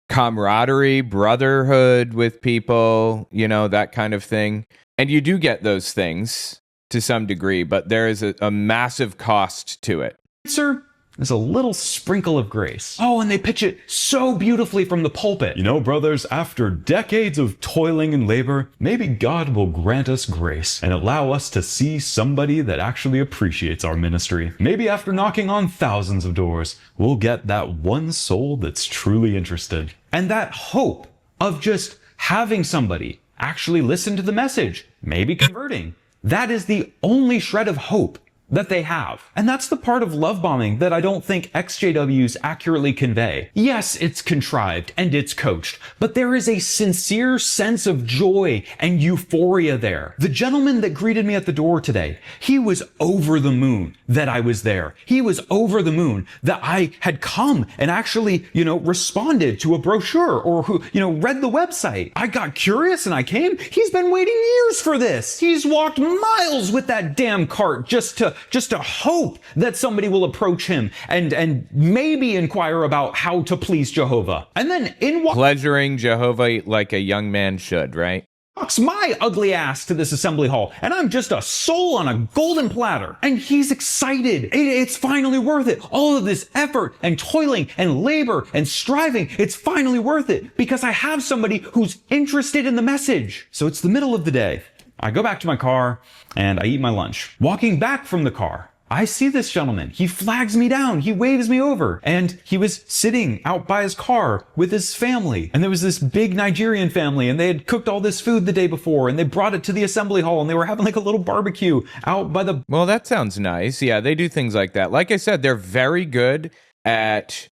camaraderie, brotherhood with people, you know, that kind of thing. And you do get those things to some degree, but there is a massive cost to it. Answer is a little sprinkle of grace. Oh, and they pitch it so beautifully from the pulpit. You know, brothers, after decades of toiling and labor, maybe God will grant us grace and allow us to see somebody that actually appreciates our ministry. Maybe after knocking on thousands of doors, we'll get that one soul that's truly interested. And that hope of just having somebody actually listen to the message, maybe converting, that is the only shred of hope that they have. And that's the part of love bombing that I don't think ex-JWs accurately convey. Yes, it's contrived and it's coached, but there is a sincere sense of joy and euphoria there. The gentleman that greeted me at the door today, he was over the moon that I was there. He was over the moon that I had come and actually, responded to a brochure or read the website. I got curious and I came. He's been waiting years for this. He's walked miles with that damn cart just to hope that somebody will approach him and maybe inquire about how to please Jehovah. And then pleasuring Jehovah like a young man should, right? Walks my ugly ass to this assembly hall, and I'm just a soul on a golden platter. And he's excited. It's finally worth it. All of this effort and toiling and labor and striving, it's finally worth it because I have somebody who's interested in the message. So it's the middle of the day. I go back to my car and I eat my lunch. Walking back from the car, I see this gentleman. He flags me down. He waves me over. And he was sitting out by his car with his family. And there was this big Nigerian family and they had cooked all this food the day before and they brought it to the assembly hall and they were having like a little barbecue out by the... Well, that sounds nice. Yeah, they do things like that. Like I said, they are very good at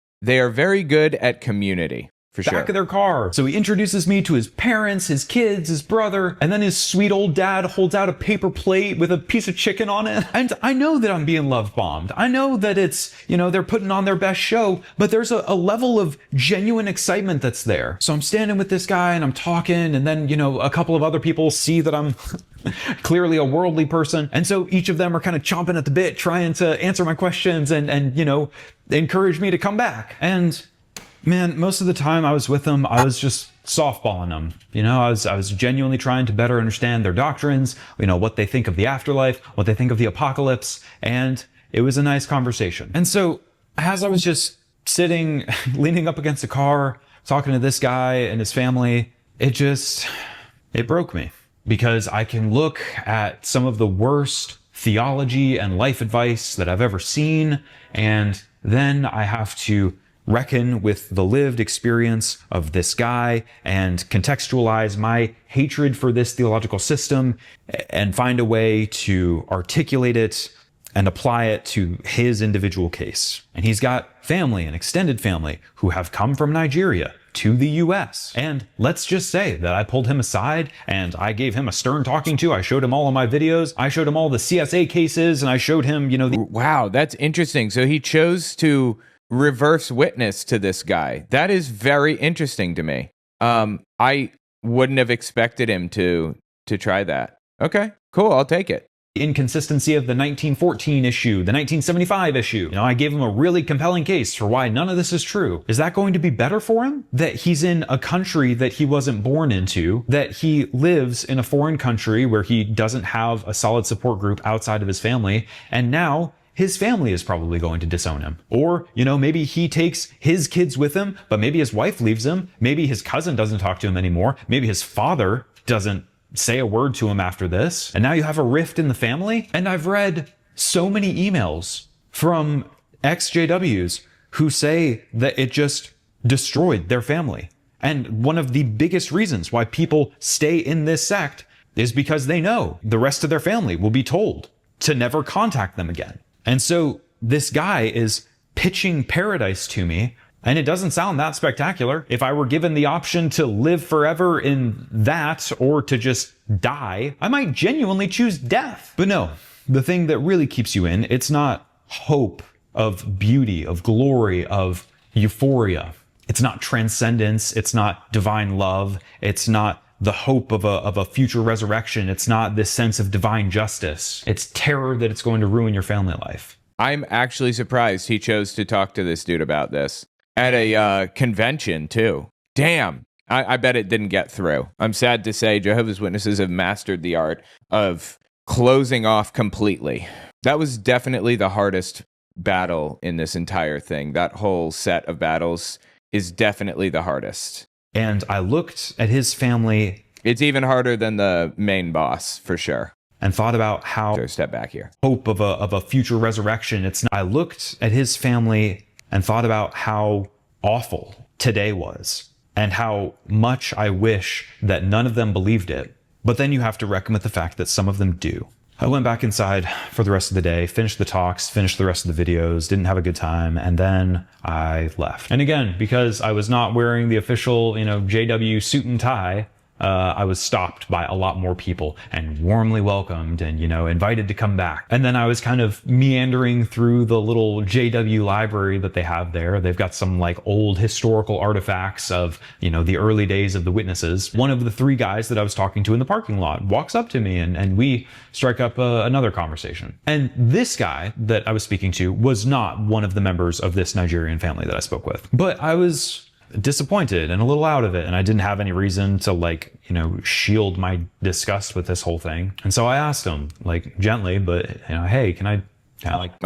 community. Back of their car. So he introduces me to his parents, his kids, his brother, and then his sweet old dad holds out a paper plate with a piece of chicken on it. And I know that I'm being love bombed. I know that it's, they're putting on their best show, but there's a level of genuine excitement that's there. So I'm standing with this guy and I'm talking, and then, a couple of other people see that I'm clearly a worldly person. And so each of them are kind of chomping at the bit, trying to answer my questions and encourage me to come back. And man, most of the time I was with them, I was just softballing them. I was genuinely trying to better understand their doctrines, what they think of the afterlife, what they think of the apocalypse, and it was a nice conversation. And so as I was just sitting, leaning up against the car, talking to this guy and his family, it broke me because I can look at some of the worst theology and life advice that I've ever seen, and then I have to reckon with the lived experience of this guy and contextualize my hatred for this theological system and find a way to articulate it and apply it to his individual case. And he's got family and extended family who have come from Nigeria to the US. And let's just say that I pulled him aside and I gave him a stern talking to. I showed him all of my videos. I showed him all the CSA cases and I showed him, Wow, that's interesting. So he chose to reverse witness to this guy. That is very interesting to me. I wouldn't have expected him to try that. Okay, cool. I'll take it. Inconsistency of the 1914 issue, the 1975 issue. I gave him a really compelling case for why none of this is true. Is that going to be better for him? That he's in a country that he wasn't born into, that he lives in a foreign country where he doesn't have a solid support group outside of his family, and now his family is probably going to disown him. Or, maybe he takes his kids with him, but maybe his wife leaves him. Maybe his cousin doesn't talk to him anymore. Maybe his father doesn't say a word to him after this. And now you have a rift in the family. And I've read so many emails from ex-JWs who say that it just destroyed their family. And one of the biggest reasons why people stay in this sect is because they know the rest of their family will be told to never contact them again. And so this guy is pitching paradise to me, and it doesn't sound that spectacular. If I were given the option to live forever in that or to just die, I might genuinely choose death. But no, the thing that really keeps you in, it's not hope of beauty, of glory, of euphoria. It's not transcendence. It's not divine love. It's not the hope of a future resurrection. It's not this sense of divine justice. It's terror that it's going to ruin your family life. I'm actually surprised he chose to talk to this dude about this at a convention too. Damn. I bet it didn't get through. I'm sad to say Jehovah's Witnesses have mastered the art of closing off completely. That was definitely the hardest battle in this entire thing. That whole set of battles is definitely the hardest. And I looked at his family. It's even harder than the main boss, for sure. And thought about how step back here. Hope of a future resurrection. I looked at his family and thought about how awful today was and how much I wish that none of them believed it. But then you have to reckon with the fact that some of them do. I went back inside for the rest of the day, finished the talks, finished the rest of the videos, didn't have a good time, and then I left. And again, because I was not wearing the official, JW suit and tie, I was stopped by a lot more people and warmly welcomed and, invited to come back. And then I was kind of meandering through the little JW library that they have there. They've got some old historical artifacts of, the early days of the witnesses. One of the three guys that I was talking to in the parking lot walks up to me and we strike up another conversation. And this guy that I was speaking to was not one of the members of this Nigerian family that I spoke with. But I was disappointed and a little out of it, and I didn't have any reason to shield my disgust with this whole thing. And so I asked him gently, but hey, can I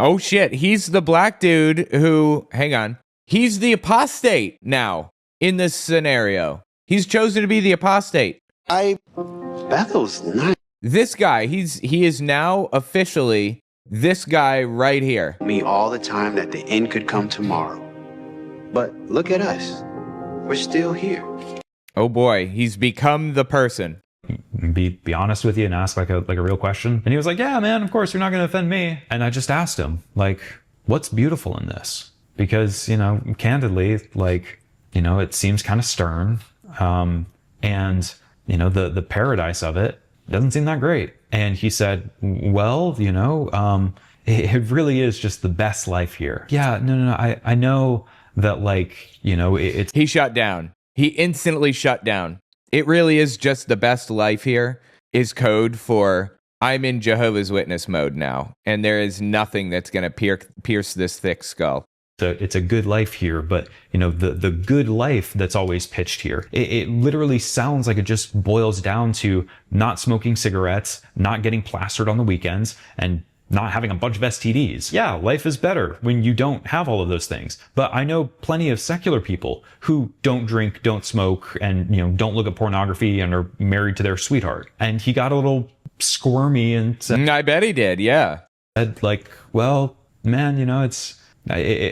oh shit, he's the black dude who, hang on, he's the apostate now in this scenario. He's chosen to be the apostate. Bethel's nice. This guy, he is now officially this guy right here. Me all the time that the end could come tomorrow. But look at us. We're still here. Oh boy, he's become the person. Be honest with you and ask a real question. And he was like, yeah, man, of course, you're not going to offend me. And I just asked him, what's beautiful in this? Because, candidly, it seems kind of stern. And, the paradise of it doesn't seem that great. And he said, well, it really is just the best life here. Yeah, no, I know that it's... He shut down. He instantly shut down. It really is just the best life here is code for I'm in Jehovah's Witness mode now, and there is nothing that's going to pierce this thick skull. So it's a good life here, but the good life that's always pitched here, it literally sounds like it just boils down to not smoking cigarettes, not getting plastered on the weekends, and not having a bunch of STDs. Yeah, life is better when you don't have all of those things. But I know plenty of secular people who don't drink, don't smoke, and don't look at pornography and are married to their sweetheart. And he got a little squirmy and said, I bet he did, yeah. Said well, man, it's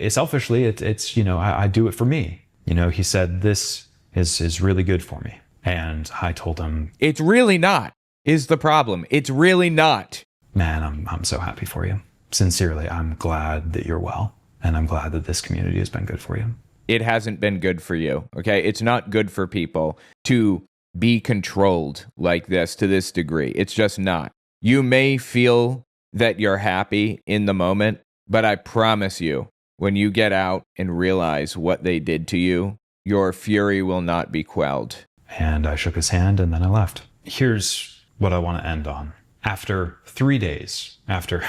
selfishly, it's I do it for me. He said, this is really good for me. And I told him, it's really not, is the problem. It's really not. Man, I'm so happy for you. Sincerely, I'm glad that you're well, and I'm glad that this community has been good for you. It hasn't been good for you, okay? It's not good for people to be controlled like this to this degree. It's just not. You may feel that you're happy in the moment, but I promise you, when you get out and realize what they did to you, your fury will not be quelled. And I shook his hand, and then I left. Here's what I want to end on. After 3 days, after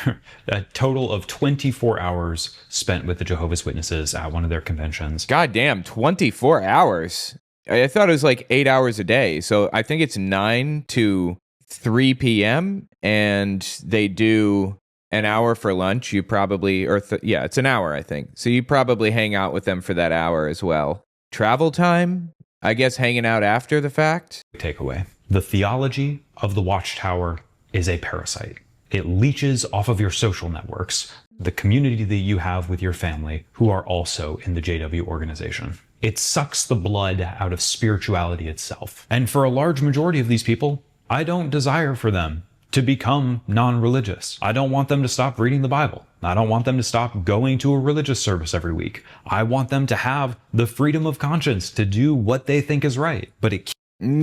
a total of 24 hours spent with the Jehovah's Witnesses at one of their conventions. God damn, 24 hours. I thought it was 8 hours a day. So I think it's 9 to 3 p.m. and they do an hour for lunch. You probably, it's an hour, I think. So you probably hang out with them for that hour as well. Travel time, I guess hanging out after the fact. Takeaway. The theology of the Watchtower is a parasite. It leeches off of your social networks, the community that you have with your family who are also in the JW organization. It sucks the blood out of spirituality itself. And for a large majority of these people, I don't desire for them to become non-religious. I don't want them to stop reading the Bible. I don't want them to stop going to a religious service every week. I want them to have the freedom of conscience to do what they think is right. But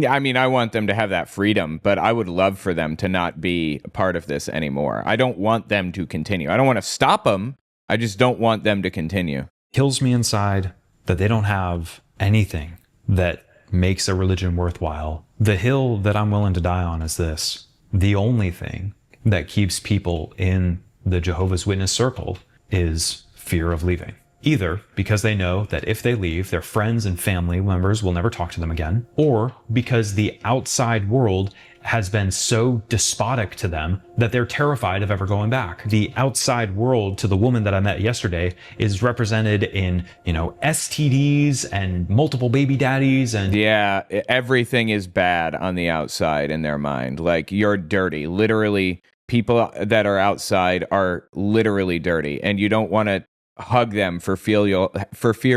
I mean, I want them to have that freedom, but I would love for them to not be a part of this anymore. I don't want them to continue. I don't want to stop them. I just don't want them to continue. Kills me inside that they don't have anything that makes a religion worthwhile. The hill that I'm willing to die on is this. The only thing that keeps people in the Jehovah's Witness circle is fear of leaving. Either because they know that if they leave, their friends and family members will never talk to them again, or because the outside world has been so despotic to them that they're terrified of ever going back. The outside world to the woman that I met yesterday is represented in, STDs and multiple baby daddies and... Yeah, everything is bad on the outside in their mind. Like, you're dirty. Literally, people that are outside are literally dirty, and you don't want to hug them for fear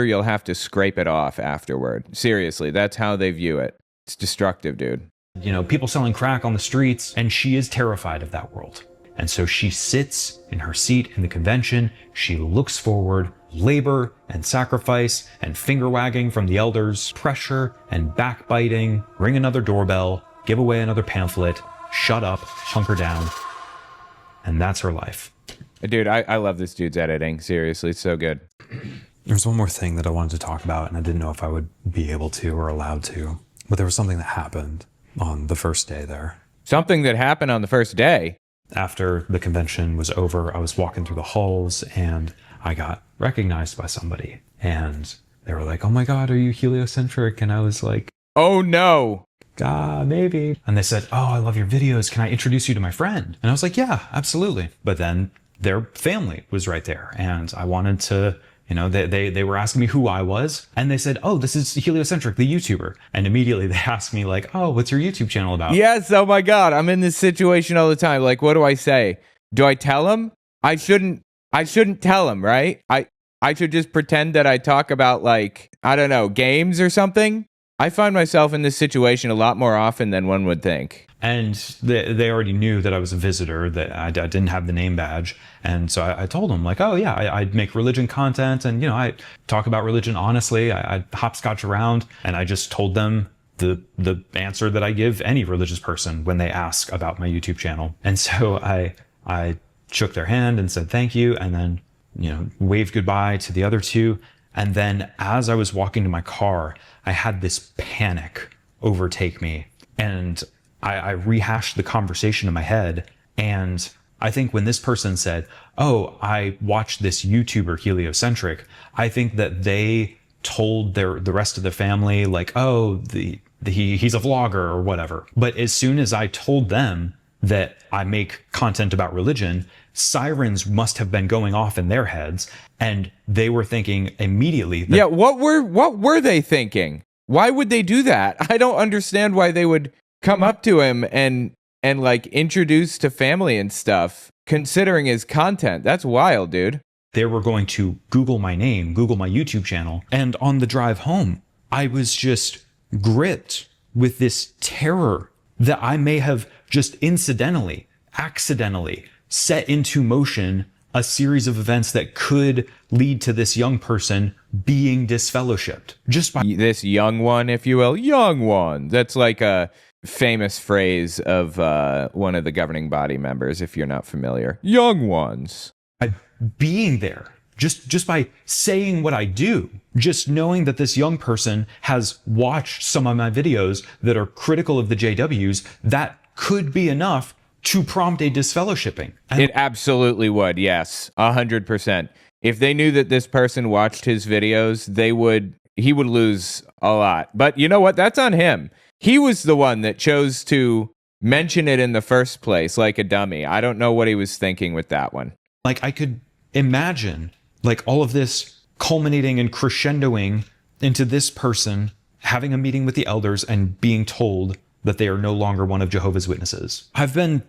you'll have to scrape it off afterward. Seriously, that's how they view it. It's destructive, dude. People selling crack on the streets, and she is terrified of that world. And so she sits in her seat in the convention. She looks forward, labor and sacrifice and finger wagging from the elders, pressure and backbiting, ring another doorbell, give away another pamphlet, shut up, hunker down. And that's her life. Dude, I love this dude's editing. Seriously, it's so good. There's one more thing that I wanted to talk about, and I didn't know if I would be able to or allowed to. But there was something that happened on the first day there. Something that happened on the first day? After the convention was over, I was walking through the halls, and I got recognized by somebody. And they were like, "Oh my God, are you heliocentric?" And I was like, "Oh no. Maybe." And they said, "Oh, I love your videos. Can I introduce you to my friend?" And I was like, "Yeah, absolutely." But then their family was right there, and I wanted to, they were asking me who I was, and they said, "Oh, this is Heliocentric, the YouTuber." And immediately they asked me like, "Oh, what's your YouTube channel about?" Yes, oh my God, I'm in this situation all the time. Like, what do I say? Do I tell him? I shouldn't tell him, right? I should just pretend that I talk about, like, I don't know, games or something. I find myself in this situation a lot more often than one would think. And they already knew that I was a visitor, that I didn't have the name badge. And so I told them, like, "Oh yeah, I make religion content, and I talk about religion honestly. I hopscotch around." And I just told them the answer that I give any religious person when they ask about my YouTube channel. And so I shook their hand and said thank you, and then waved goodbye to the other two. And then as I was walking to my car, I had this panic overtake me, and I rehashed the conversation in my head. And I think when this person said, "Oh, I watched this YouTuber Heliocentric," I think that they told the rest of the family, like, "Oh, he's a vlogger," or whatever. But as soon as I told them that I make content about religion, sirens must have been going off in their heads, and they were thinking immediately that... Yeah, what were they thinking? Why would they do that? I don't understand why they would come up to him and like introduce to family and stuff, considering his content. That's wild, dude. They were going to Google my name, Google my YouTube channel. And on the drive home, I was just gripped with this terror that I may have just accidentally set into motion a series of events that could lead to this young person being disfellowshipped. Just by this young one, if you will. Young one. That's like a famous phrase of one of the governing body members, if you're not familiar. Young ones. By being there, just by saying what I do, just knowing that this young person has watched some of my videos that are critical of the JWs, that could be enough to prompt a disfellowshipping. It absolutely would, yes, 100%. If they knew that this person watched his videos, he would lose a lot. But you know what? That's on him. He was the one that chose to mention it in the first place, like a dummy. I don't know what he was thinking with that one. Like, I could imagine, like, all of this culminating and crescendoing into this person having a meeting with the elders and being told that they are no longer one of Jehovah's Witnesses. I've been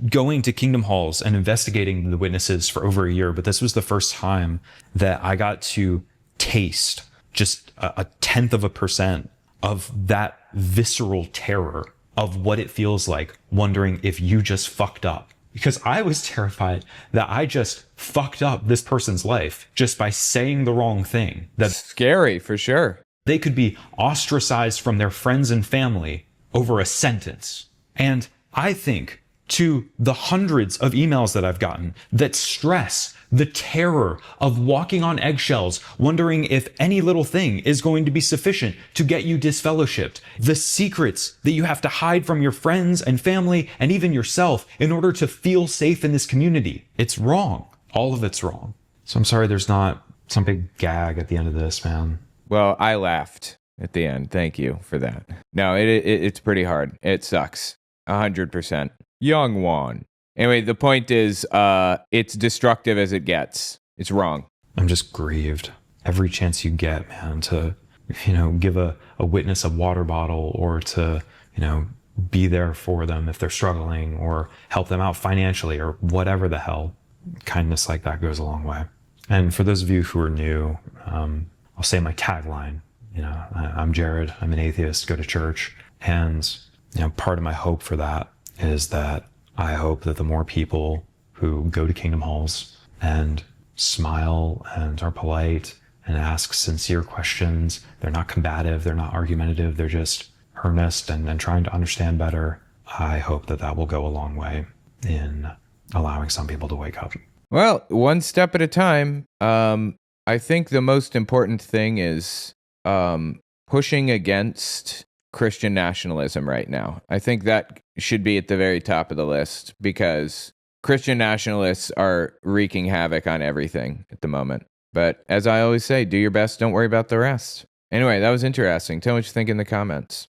going to Kingdom Halls and investigating the witnesses for over a year, but this was the first time that I got to taste just a 0.1% of that visceral terror of what it feels like wondering if you just fucked up. Because I was terrified that I just fucked up this person's life just by saying the wrong thing. That's scary for sure. They could be ostracized from their friends and family over a sentence. And I think to the hundreds of emails that I've gotten that stress the terror of walking on eggshells, wondering if any little thing is going to be sufficient to get you disfellowshipped, the secrets that you have to hide from your friends and family and even yourself in order to feel safe in this community. It's wrong. All of it's wrong. So I'm sorry there's not some big gag at the end of this, man. Well, I laughed at the end. Thank you for that. No, it's pretty hard. It sucks. 100%. Young Juan. Anyway, the point is, it's destructive as it gets. It's wrong. I'm just grieved. Every chance you get, man, to, give a witness a water bottle or to, be there for them if they're struggling or help them out financially or whatever the hell. Kindness like that goes a long way. And for those of you who are new, I'll say my tagline. I'm Jared. I'm an atheist. Go to church. And, part of my hope for that is that I hope that the more people who go to Kingdom Halls and smile and are polite and ask sincere questions, they're not combative, they're not argumentative, they're just earnest and trying to understand better. I hope that will go a long way in allowing some people to wake up. Well, one step at a time. I think the most important thing is pushing against Christian nationalism right now. I think that should be at the very top of the list because Christian nationalists are wreaking havoc on everything at the moment. But as I always say, do your best, don't worry about the rest. Anyway, that was interesting. Tell me what you think in the comments.